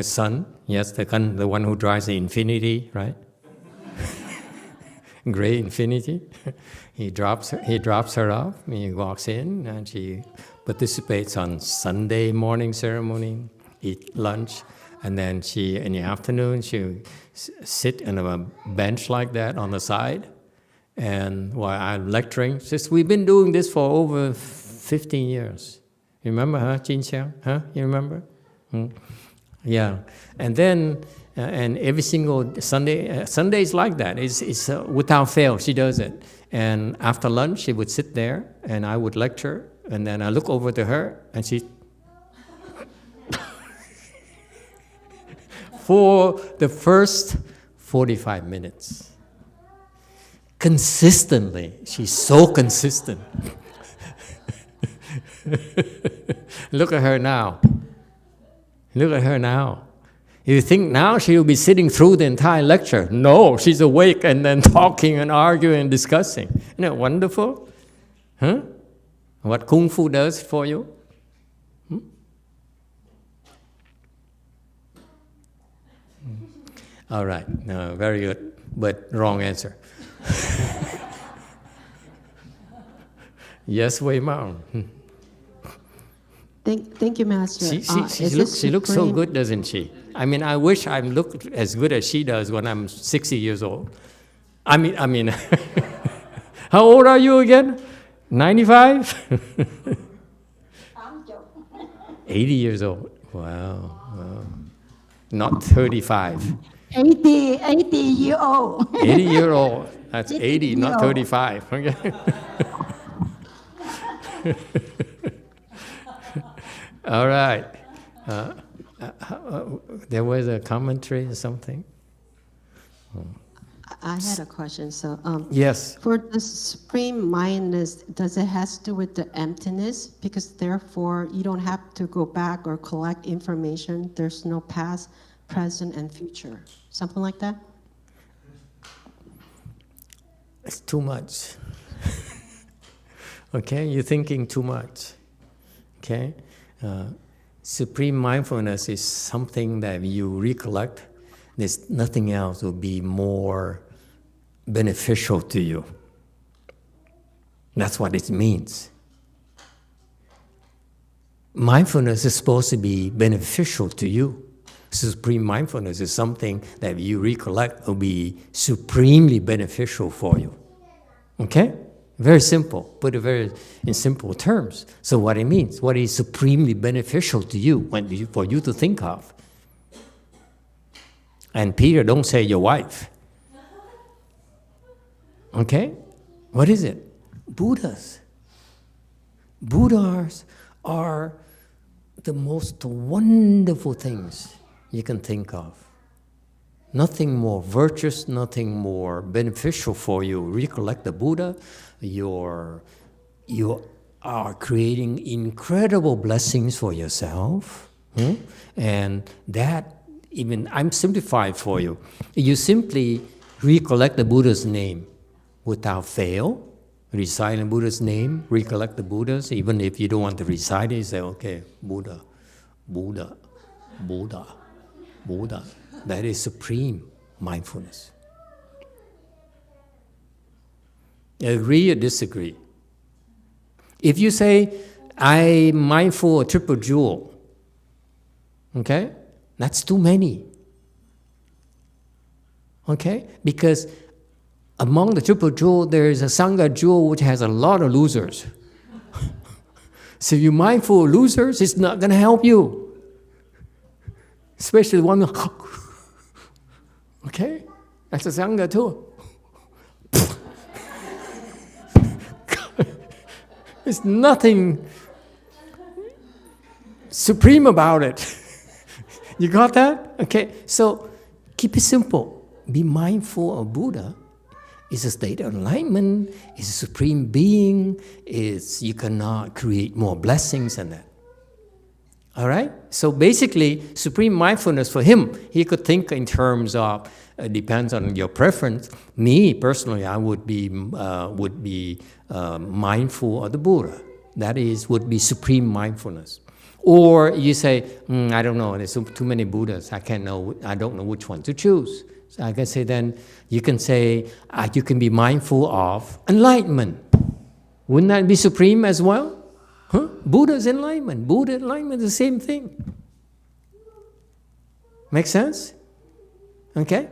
son, yes, the one who drives the Infinity, right? Gray Infinity. He drops her off. He walks in, and she participates on Sunday morning ceremony, eat lunch, and then in the afternoon, she sit on a bench like that on the side, and while I'm lecturing, says, we've been doing this for over 15 years. You remember, huh, Jin Xiang? Huh? You remember? Yeah. And then, and every single Sunday, Sundays like that. It's without fail, she does it. And after lunch, she would sit there, and I would lecture, and then I look over to her, and she... for the first 45 minutes. Consistently. She's so consistent. Look at her now. Look at her now. You think now she'll be sitting through the entire lecture? No, she's awake and then talking and arguing and discussing. Isn't it wonderful? Huh? What Kung Fu does for you? All right, no, very good, but wrong answer. Yes, Wei Mao. Thank you, Master. She looks so good, doesn't she? I mean, I wish I looked as good as she does when I'm 60 years old. I mean, how old are you again? 95? 80 years old. Wow. Wow. Not 35. 80-year-old. 80-year-old. That's 80, not 80-year-old. 35. Okay. All right. There was a commentary or something? I had a question. So, yes. For the supreme mindness, does it has to do with the emptiness? Because therefore, you don't have to go back or collect information. There's no past, present, and future. Something like that? It's too much. Okay, you're thinking too much. Okay, supreme mindfulness is something that you recollect. There's nothing else will be more beneficial to you. That's what it means. Mindfulness is supposed to be beneficial to you. Supreme mindfulness is something that you recollect will be supremely beneficial for you. Okay? Very simple. Put it in simple terms. So what it means, what is supremely beneficial to you, for you to think of. And Peter, don't say your wife. Okay? What is it? Buddhas. Buddhas are the most wonderful things you can think of. Nothing more virtuous, nothing more beneficial for you. Recollect the Buddha, you are creating incredible blessings for yourself. And that, even, I'm simplified for you. You simply recollect the Buddha's name without fail. Recite the Buddha's name, recollect the Buddha's. Even if you don't want to recite it, you say, okay, Buddha, Buddha, Buddha, Buddha. That is supreme mindfulness. Agree or disagree? If you say, I'm mindful of triple jewel, okay, that's too many. Okay, because among the triple jewel, there is a Sangha jewel which has a lot of losers. So if you're mindful of losers, it's not going to help you. Especially the one, okay, that's a Sangha too. There's nothing supreme about it. You got that? Okay, so keep it simple. Be mindful of Buddha. It's a state of enlightenment. It's a supreme being. You cannot create more blessings than that. All right? So basically, supreme mindfulness for him, he could think in terms of, depends on your preference. Me, personally, I would be mindful of the Buddha. That is, would be supreme mindfulness. Or you say, I don't know, there's too many Buddhas. I don't know which one to choose. So I can say then, you can say, you can be mindful of enlightenment. Wouldn't that be supreme as well? Huh? Buddha's enlightenment. Buddha enlightenment is the same thing. Make sense? Okay?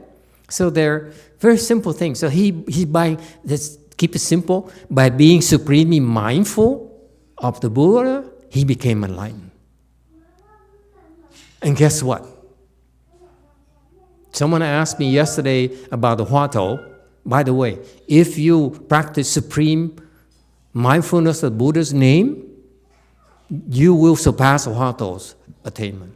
So they're very simple things. So let's keep it simple, by being supremely mindful of the Buddha, he became enlightened. And guess what? Someone asked me yesterday about the Huatou. By the way, if you practice supreme mindfulness of Buddha's name, you will surpass the Huatou's attainment.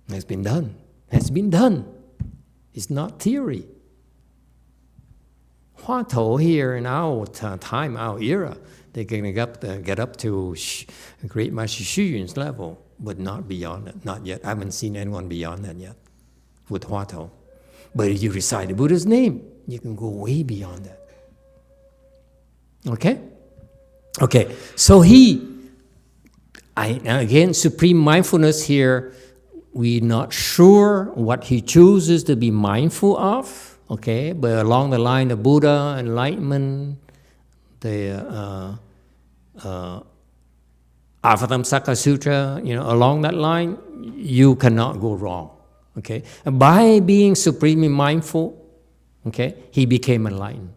It's been done. It's been done. It's not theory. Huatou here in our time, our era, they can get up to Great Master Xu Yun's level, but not beyond that. Not yet. I haven't seen anyone beyond that yet with Huatou. But if you recite the Buddha's name, you can go way beyond that. Okay? Okay, so again, supreme mindfulness here, we're not sure what he chooses to be mindful of, okay? But along the line of Buddha, enlightenment, the Avatamsaka Sutra, along that line, you cannot go wrong, okay? By being supremely mindful, okay, he became enlightened.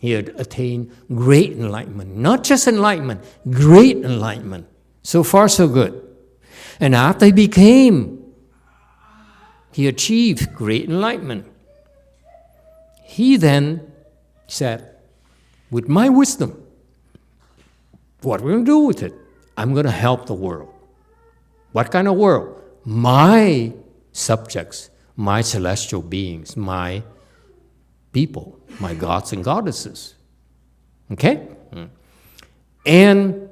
He had attained great enlightenment. Not just enlightenment, great enlightenment. So far, so good. And after he achieved great enlightenment. He then said, with my wisdom, what are we going to do with it? I'm going to help the world. What kind of world? My subjects, my celestial beings, my people, my gods and goddesses. Okay? And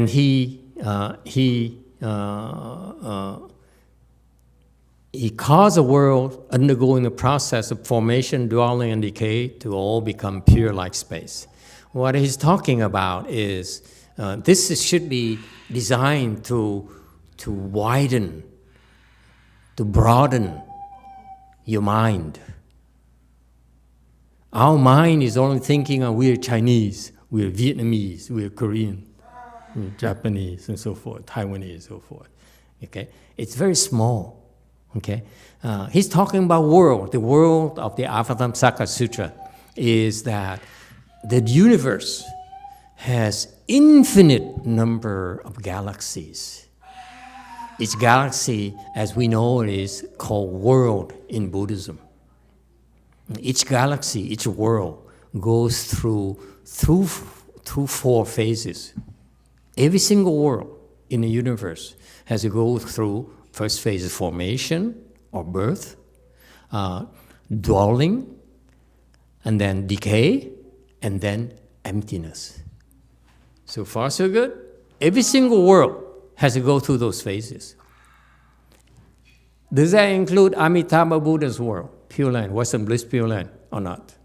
he caused the world undergoing the process of formation, dwelling, and decay to all become pure like space. What he's talking about is this should be designed to widen, to broaden your mind. Our mind is only thinking we're Chinese, we're Vietnamese, we're Korean, we're Japanese, and so forth, Taiwanese, and so forth. Okay? It's very small. Okay, he's talking about world. The world of the Avatamsaka Sutra is that the universe has infinite number of galaxies. Each galaxy, as we know it, is called world in Buddhism. Each galaxy, each world goes through 4 phases. Every single world in the universe has to go through. First phase is formation or birth, dwelling, and then decay, and then emptiness. So far, so good. Every single world has to go through those phases. Does that include Amitabha Buddha's world, Pure Land, Western Bliss Pure Land, or not?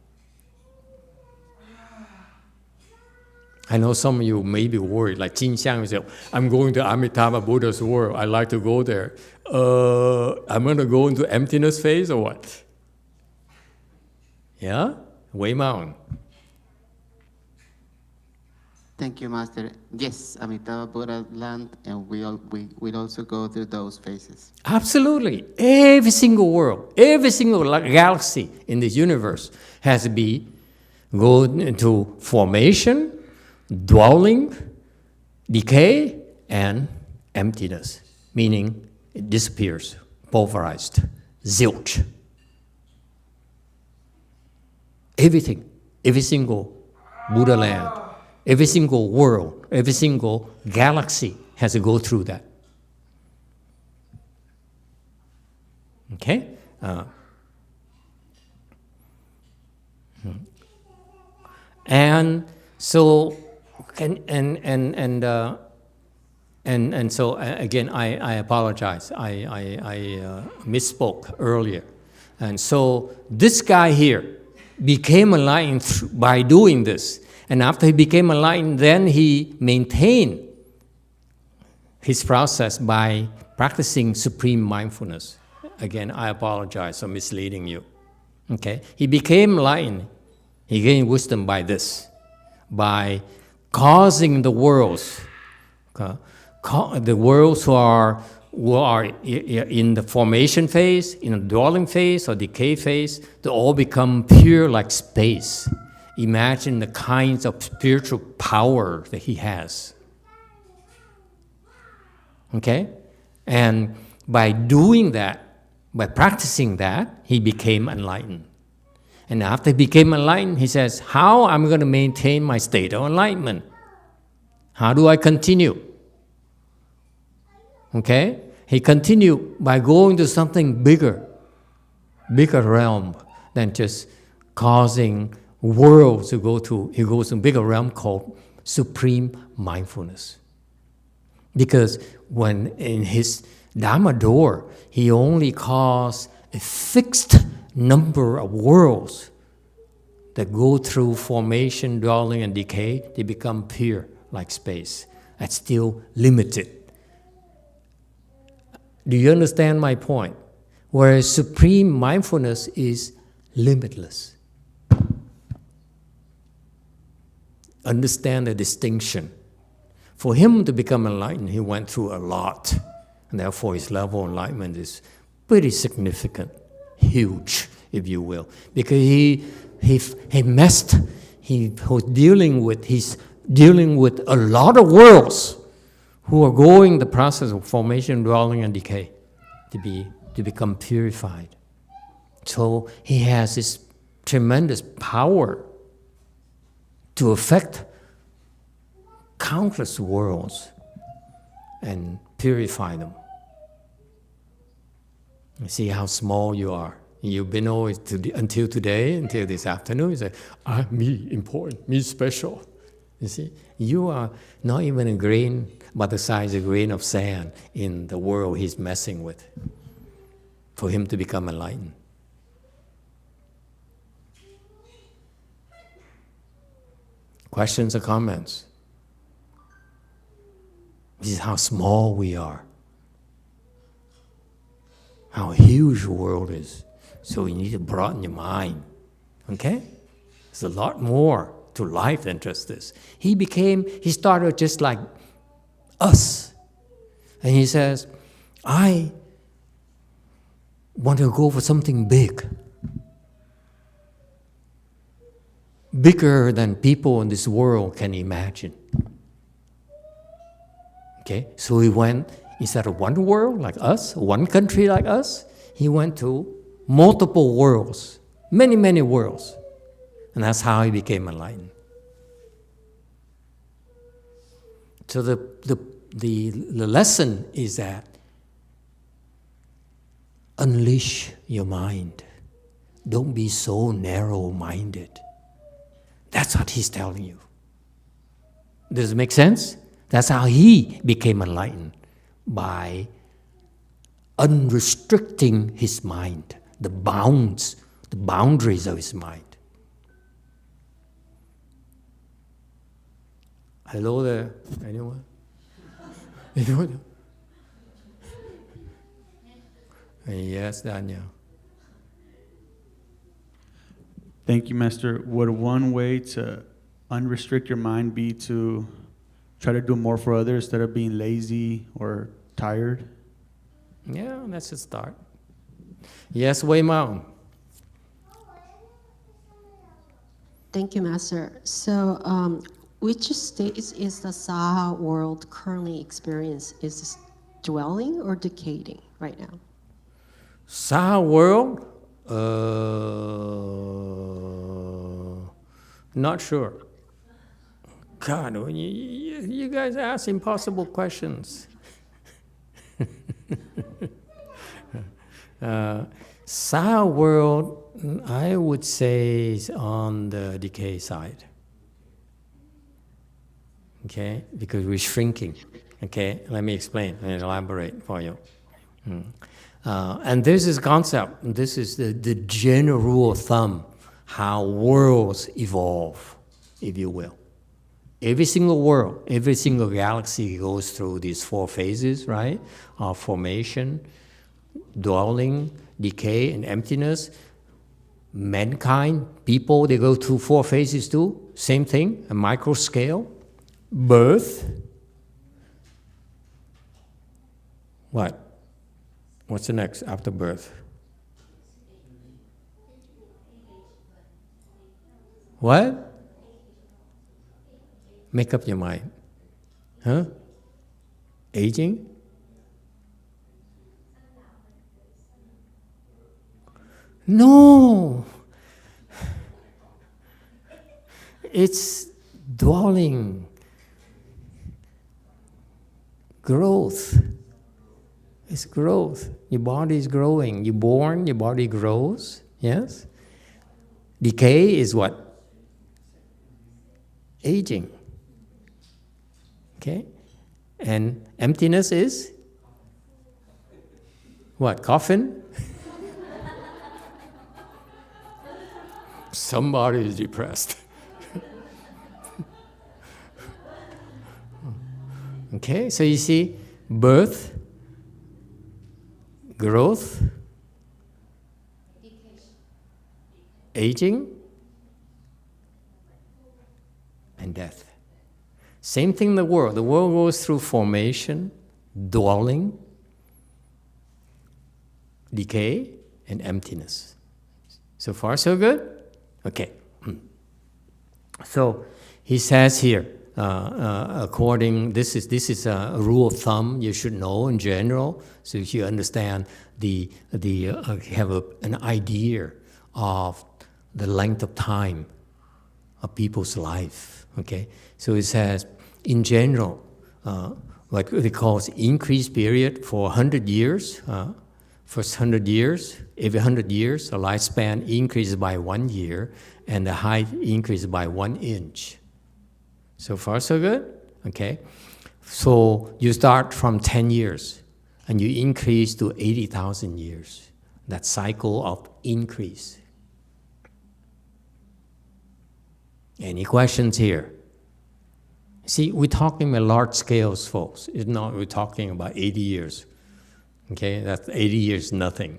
I know some of you may be worried, like Jin Xiang said, I'm going to Amitabha Buddha's world. I like to go there. I'm going to go into emptiness phase or what? Yeah? Wei Mao. Thank you, Master. Yes, Amitabha Buddha land, and we'll also go through those phases. Absolutely. Every single world, every single galaxy in this universe has to be go into formation, dwelling, decay, and emptiness, meaning it disappears, pulverized, zilch. Everything, every single Buddha land, every single world, every single galaxy has to go through that. Okay? And so, and so again, I apologize. I misspoke earlier. And so this guy here became enlightened by doing this. And after he became enlightened, then he maintained his process by practicing supreme mindfulness. Again, I apologize for misleading you. Okay? He became enlightened. He gained wisdom by this, by causing the worlds, the worlds who are in the formation phase, in the dwelling phase or decay phase, to all become pure like space. Imagine the kinds of spiritual power that he has. Okay? And by doing that, by practicing that, he became enlightened. And after he became enlightened, he says, how am I going to maintain my state of enlightenment? How do I continue? Okay? He continued by going to something bigger realm than just causing worlds to go to. He goes to a bigger realm called supreme mindfulness. Because when in his Dharma door, he only caused a fixed number of worlds that go through formation, dwelling, and decay. They become pure like space. That's still limited. Do you understand my point? Whereas supreme mindfulness is limitless. Understand the distinction. For him to become enlightened, he went through a lot. And therefore, his level of enlightenment is pretty significant, huge, if you will, because he was dealing with a lot of worlds who are going the process of formation, dwelling, and decay to become purified. So he has this tremendous power to affect countless worlds and purify them. You see how small you are. You've been always, until today, until this afternoon, you say, me important, me special. You see, you are not even a grain, but the size of a grain of sand in the world he's messing with for him to become enlightened. Questions or comments? This is how small we are, how huge the world is. So you need to broaden your mind, okay? There's a lot more to life than just this. He started just like us. And he says, I want to go for something big. Bigger than people in this world can imagine. Okay, so he went, instead of one world like us, one country like us, he went to multiple worlds, many, many worlds. And that's how he became enlightened. So the lesson is that unleash your mind. Don't be so narrow-minded. That's what he's telling you. Does it make sense? That's how he became enlightened, by unrestricting his mind, the boundaries of his mind. Hello there, anyone? Anyone? Yes, Daniel. Thank you, Master. Would one way to unrestrict your mind be to try to do more for others instead of being lazy or tired? Yeah, that's a start. Yes, Wei Mao. Thank you, Master. So, which stage is the Saha world currently experiencing? Is this dwelling or decaying right now? Saha world? Not sure. God, when you guys ask impossible questions. Saha world, I would say, is on the decay side. Okay, because we're shrinking. Okay, let me explain and elaborate for you. And this is concept. This is the general rule of thumb, how worlds evolve, if you will. Every single world, every single galaxy goes through these 4 phases, right? Of formation, dwelling, decay, and emptiness. Mankind, people, they go through 4 phases too. Same thing, a micro scale. Birth. What? What's the next after birth? What? Make up your mind. Huh? Aging? No. It's dwelling. Growth. It's growth. Your body is growing. You're born, your body grows. Yes? Decay is what? Aging. Okay? And emptiness is what? Coffin? Somebody is depressed. Okay, so you see, birth, growth, aging, and death. Same thing in the world. The world goes through formation, dwelling, decay, and emptiness. So far, so good? Okay. So he says here, this is a rule of thumb you should know in general, so you understand have an idea of the length of time of people's life. Okay, so it says in general, what they call increased period for 100 years. First 100 years, every 100 years, the lifespan increases by 1 year, and the height increases by 1 inch. So far, so good? Okay. So you start from 10 years, and you increase to 80,000 years. That cycle of increase. Any questions here? See, we're talking about large scales, folks. It's not, we're talking about 80 years. Okay, that's 80 years, nothing.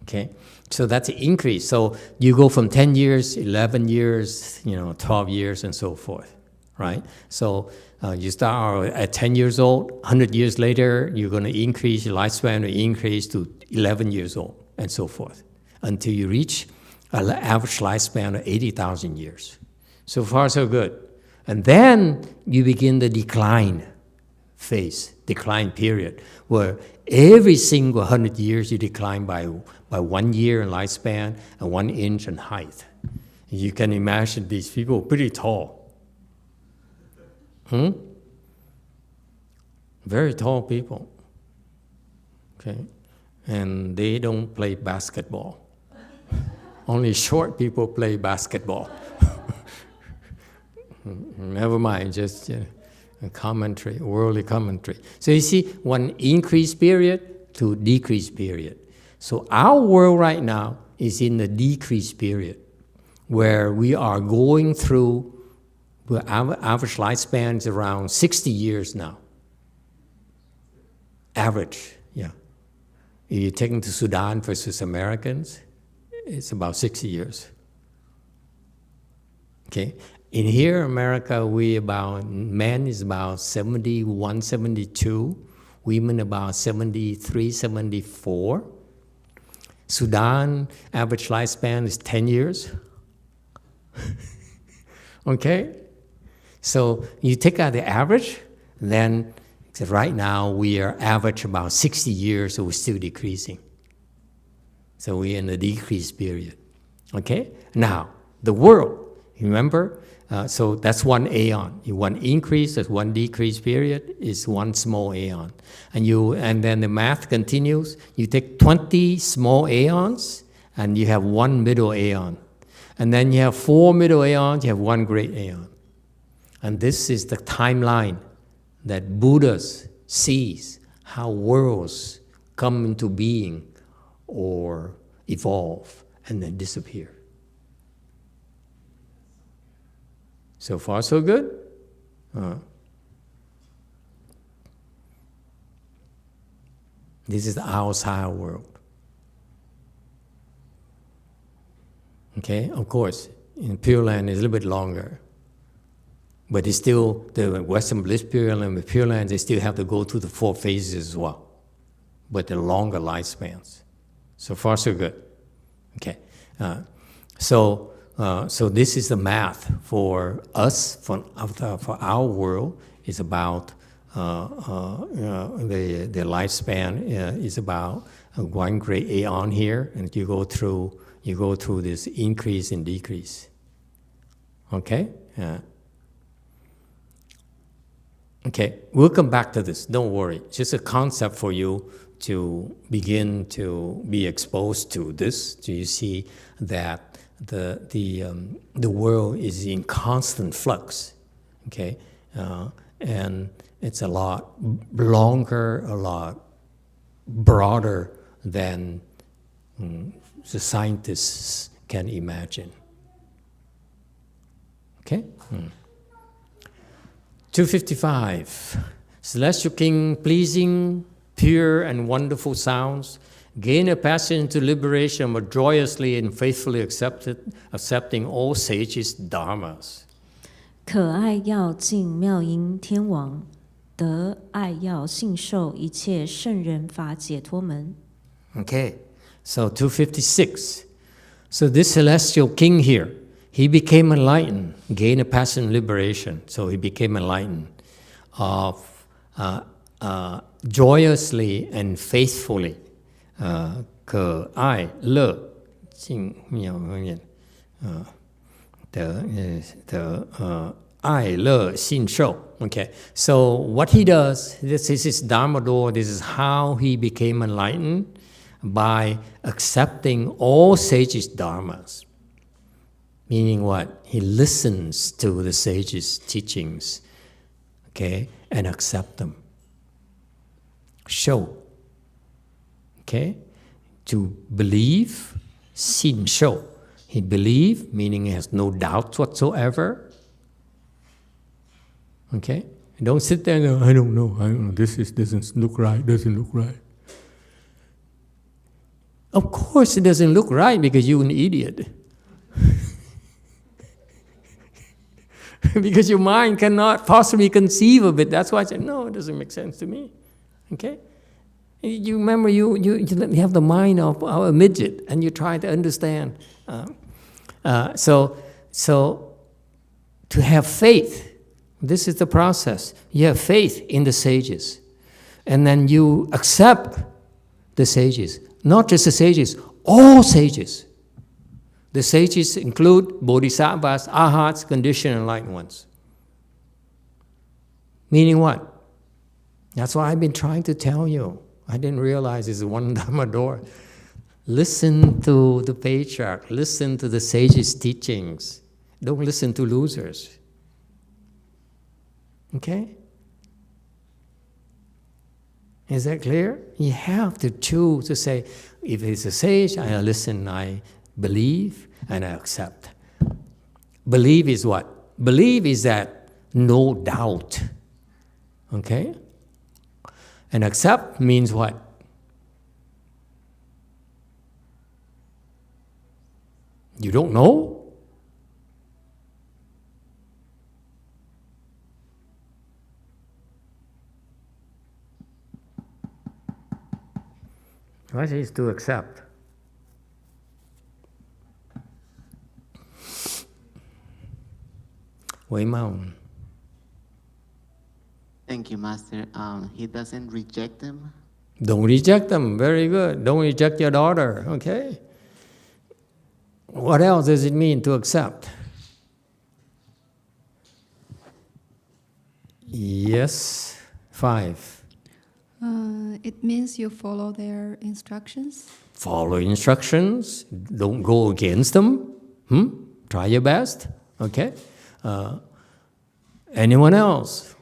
Okay, so that's an increase. So you go from 10 years, 11 years, 12 years, and so forth, right? So you start at 10 years old, 100 years later, you're going to increase, your lifespan will increase to 11 years old, and so forth, until you reach an average lifespan of 80,000 years. So far, so good. And then you begin the decline phase, decline period, where every single 100 years you decline by 1 year in lifespan and 1 inch in height. You can imagine these people pretty tall. Very tall people. Okay, and they don't play basketball. Only short people play basketball. Never mind, just a commentary, worldly commentary. So you see, one increase period to decrease period. So our world right now is in the decrease period, where we are going through, our average lifespan is around 60 years now. Average, yeah. If you're taking to Sudan versus Americans, it's about 60 years. Okay. In here, America, men is about 71, 72, women about 73, 74. Sudan, average lifespan is 10 years. Okay? So you take out the average, then right now we are average about 60 years, so we're still decreasing. So we're in the decrease period. Okay? Now, the world, remember? So that's one aeon. One increase, that's one decrease period, is one small aeon. And then the math continues. You take 20 small aeons, and you have one middle aeon. And then you have 4 middle aeons, you have one great aeon. And this is the timeline that Buddhas sees how worlds come into being or evolve and then disappear. So far, so good? This is the outside world. Okay, of course, in Pure Land it's a little bit longer. But it's still, the Western Bliss Pure Land and Pure Land, they still have to go through the 4 phases as well. But the longer lifespans. So far, so good. Okay, so this is the math for us, for our world, is about the lifespan is about 1 great aeon here, and you go through this increase and decrease. Okay. Okay, we'll come back to this. Don't worry. It's just a concept for you to begin to be exposed to this. So you see that the world is in constant flux, okay, and it's a lot longer, a lot broader than the scientists can imagine. Okay. 255. Celestial King, pleasing, pure, and wonderful sounds, gain a passage to liberation, but joyously and faithfully accepting all sages' dharmas. 可爱要敬妙音天王，得爱要信受一切圣人法解脱门。Okay, so 256. So this celestial king here, he became enlightened, gained a passion liberation. So he became enlightened of joyously and faithfully. 可爱乐净妙愿爱乐信受. Okay, so what he does, this is his Dharma door, this is how he became enlightened, by accepting all sages' dharmas. Meaning what? He listens to the sages' teachings, okay, and accept them. Show. Okay? To believe, sin show. He believe, meaning he has no doubts whatsoever. Okay? Don't sit there and go, I don't know, this doesn't look right, doesn't look right. Of course it doesn't look right because you're an idiot. Because your mind cannot possibly conceive of it. That's why I said, no, it doesn't make sense to me. Okay? You remember, you have the mind of a midget, and you try to understand. So to have faith, this is the process. You have faith in the sages, and then you accept the sages. Not just the sages, all sages. The sages include bodhisattvas, arhats, conditioned enlightened ones. Meaning what? That's what I've been trying to tell you. I didn't realize it's one Dharma door. Listen to the patriarch. Listen to the sages' teachings. Don't listen to losers. Okay? Is that clear? You have to choose to say, if it's a sage, I listen, I believe, and I accept. Believe is what? Believe is that no doubt. Okay? And accept means what? You don't know? What is to accept? Wei Mao. Thank you, Master. He doesn't reject them. Don't reject them. Very good. Don't reject your daughter. Okay. What else does it mean to accept? Yes. 5. It means you follow their instructions. Follow instructions. Don't go against them. Try your best. Okay. Anyone else?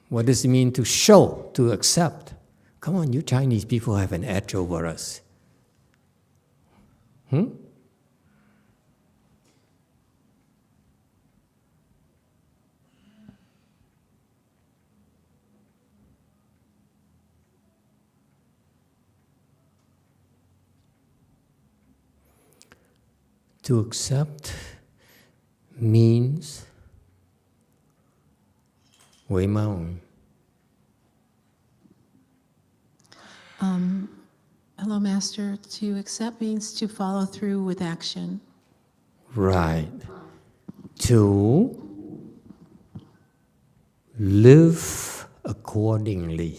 What does it mean to show, to accept? Come on, you Chinese people have an edge over us. To accept means Wei Mao. Hello, Master. To accept means to follow through with action. Right. To live accordingly.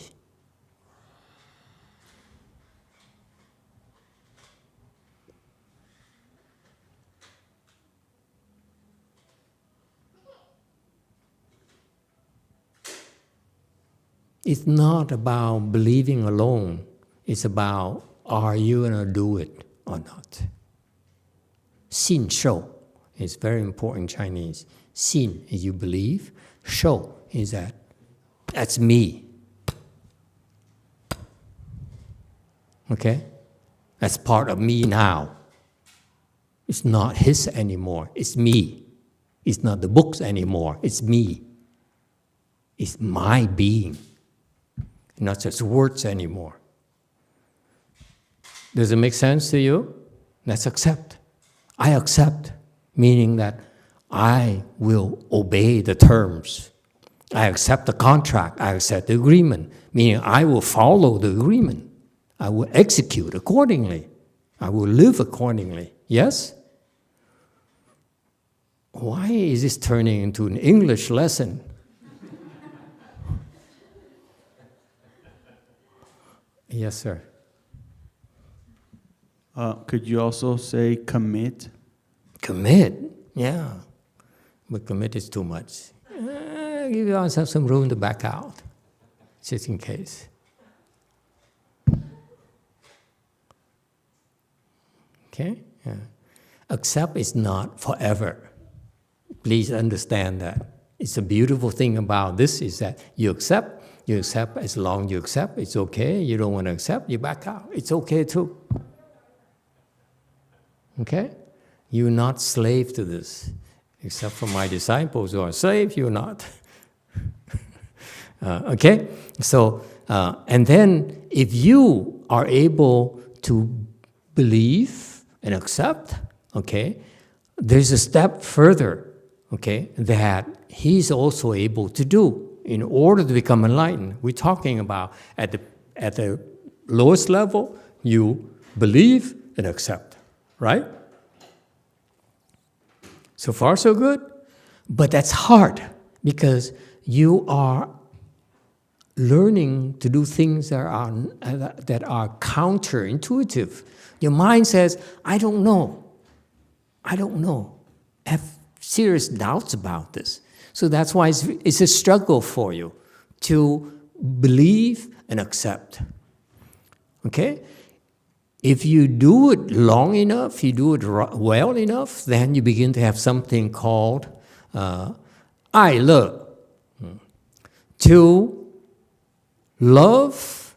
It's not about believing alone. It's about, are you going to do it or not? Xin shou is very important in Chinese. Xin is you believe. Shou is that's me. Okay? That's part of me now. It's not his anymore. It's me. It's not the books anymore. It's me. It's my being. Not just words anymore. Does it make sense to you? Let's accept. I accept, meaning that I will obey the terms. I accept the contract. I accept the agreement, meaning I will follow the agreement. I will execute accordingly. I will live accordingly. Yes? Why is this turning into an English lesson? Yes, sir. Could you also say commit? Commit? Yeah. But commit is too much. Give yourself some room to back out, just in case. Okay? Yeah. Accept is not forever. Please understand that. It's a beautiful thing about this is that you accept as long as you accept, it's okay. You don't want to accept, you back out. It's okay too. Okay? You're not slave to this. Except for my disciples who are slaves, you're not. Okay? So, and then if you are able to believe and accept, okay, there's a step further, okay, that he's also able to do in order to become enlightened. We're talking about at the lowest level, you believe and accept, right? So far, so good. But that's hard because you are learning to do things that are counterintuitive. Your mind says, I don't know. I don't know. I have serious doubts about this. So that's why it's a struggle for you to believe and accept. Okay? If you do it long enough, you do it well enough, then you begin to have something called I love. To love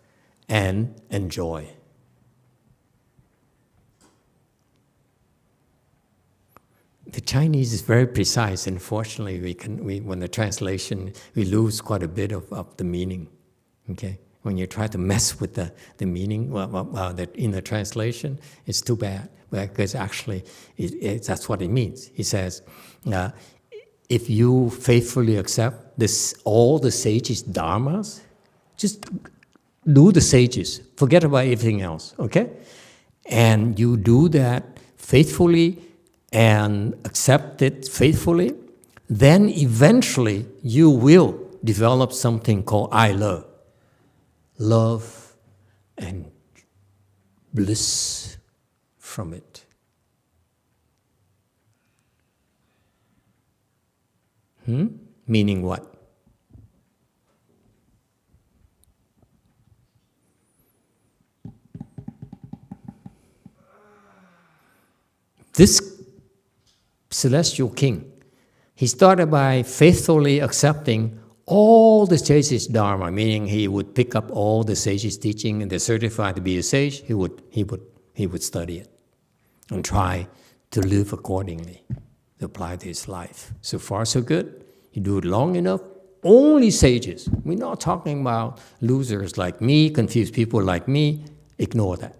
and enjoy. The Chinese is very precise. Unfortunately, when the translation, we lose quite a bit of the meaning. Okay, when you try to mess with the meaning, in the translation, it's too bad because actually that's what it means. He says, if you faithfully accept all the sages' dharmas, just do the sages. Forget about everything else. Okay, and you do that faithfully and accept it faithfully, then eventually you will develop something called I love. Love and bliss from it. Meaning what? This celestial king, he started by faithfully accepting all the sages' dharma, meaning he would pick up all the sages' teaching and they're certified to be a sage. He would study it and try to live accordingly, to apply to his life. So far, so good. You do it long enough. Only sages. We're not talking about losers like me, confused people like me. Ignore that.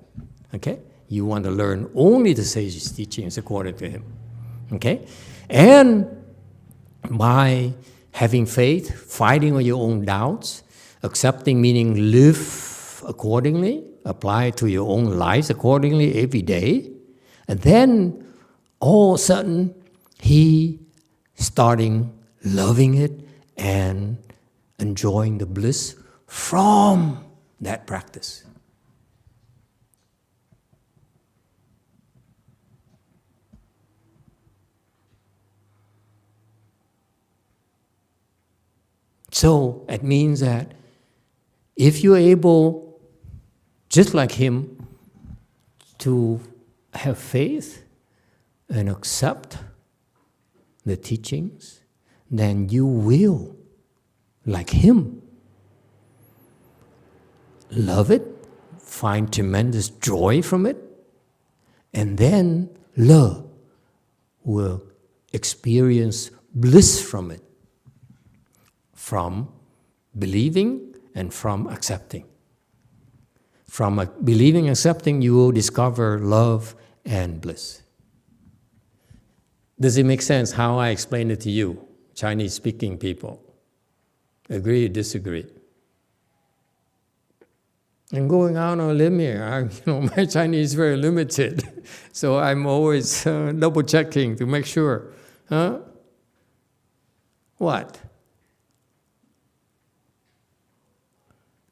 Okay? You want to learn only the sages' teachings according to him. Okay? And by having faith, fighting on your own doubts, accepting meaning live accordingly, apply to your own lives accordingly every day, and then all of a sudden he starting loving it and enjoying the bliss from that practice. So it means that if you're able, just like him, to have faith and accept the teachings, then you will, like him, love it, find tremendous joy from it, and then love will experience bliss from it. From believing and from accepting. From believing and accepting, you will discover love and bliss. Does it make sense how I explain it to you, Chinese-speaking people? Agree or disagree? And going out on a limb here, my Chinese is very limited, so I'm always double checking to make sure. Huh? What?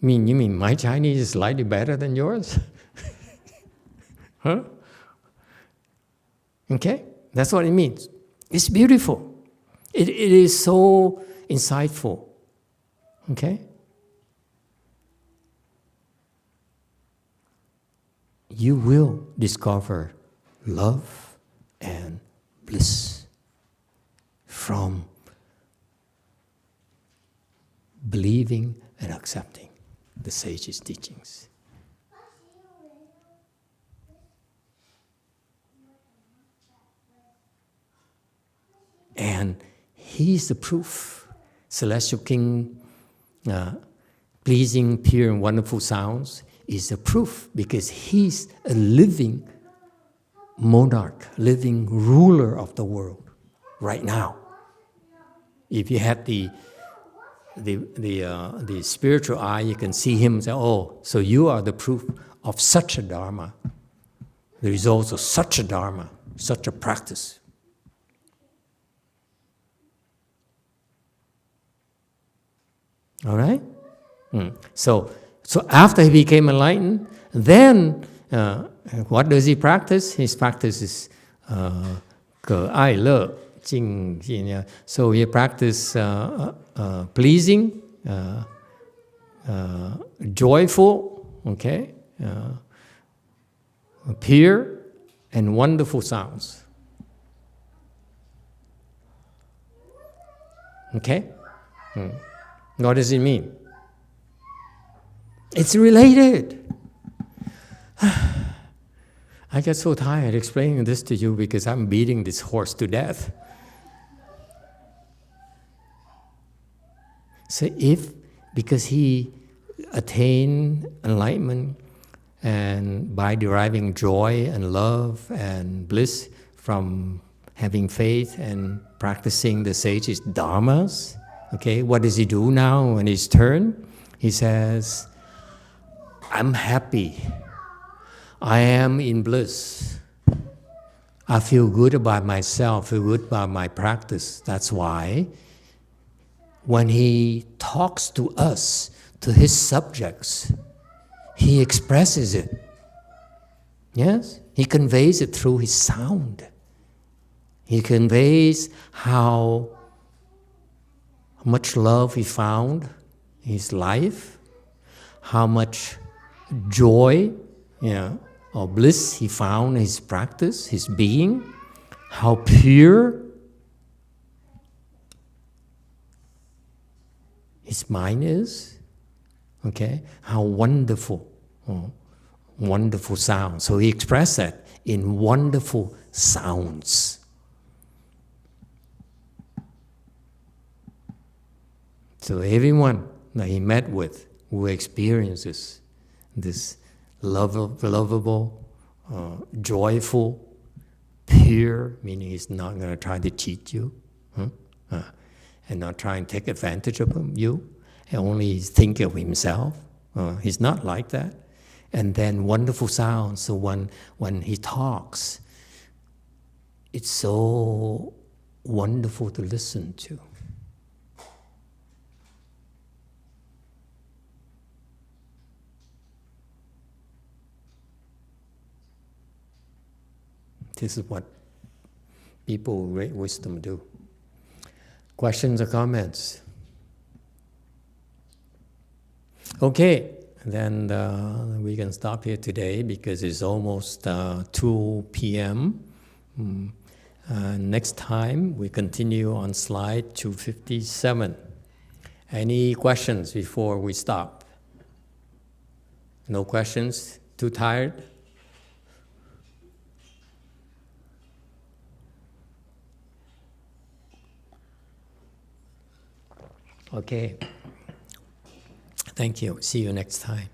You mean my Chinese is slightly better than yours? Huh? Okay? That's what it means. It's beautiful. It is so insightful. Okay? You will discover love and bliss from believing and accepting the sage's teachings. And he's the proof. Celestial King, pleasing, pure, and wonderful sounds is the proof, because he's a living monarch, living ruler of the world right now. If you had the spiritual eye, you can see him and say, oh, so you are the proof of such a Dharma, the results of such a Dharma, such a practice. All right? So after he became enlightened, then what does he practice? His practice is 可爱乐, so he practices pleasing, joyful, okay, pure, and wonderful sounds. Okay? What does it mean? It's related. I get so tired explaining this to you because I'm beating this horse to death. So because he attained enlightenment, and by deriving joy and love and bliss from having faith and practicing the sage's dharmas, okay, what does he do now in his turn? He says, I'm happy. I am in bliss. I feel good about myself, feel good about my practice. That's why when he talks to us, to his subjects, he expresses it. Yes? He conveys it through his sound. He conveys how much love he found in his life, how much joy, or bliss he found in his practice, his being, how pure his mind is, okay, how wonderful, wonderful sounds. So he expressed that in wonderful sounds. So everyone that he met with who experiences this lovable, joyful, pure, meaning he's not going to try to cheat you, and not try and take advantage of you, and only think of himself. He's not like that. And then wonderful sounds. So when he talks, it's so wonderful to listen to. This is what people with great wisdom do. Questions or comments? Okay, then we can stop here today because it's almost 2 p.m. Next time we continue on slide 257. Any questions before we stop? No questions? Too tired? Okay. Thank you. See you next time.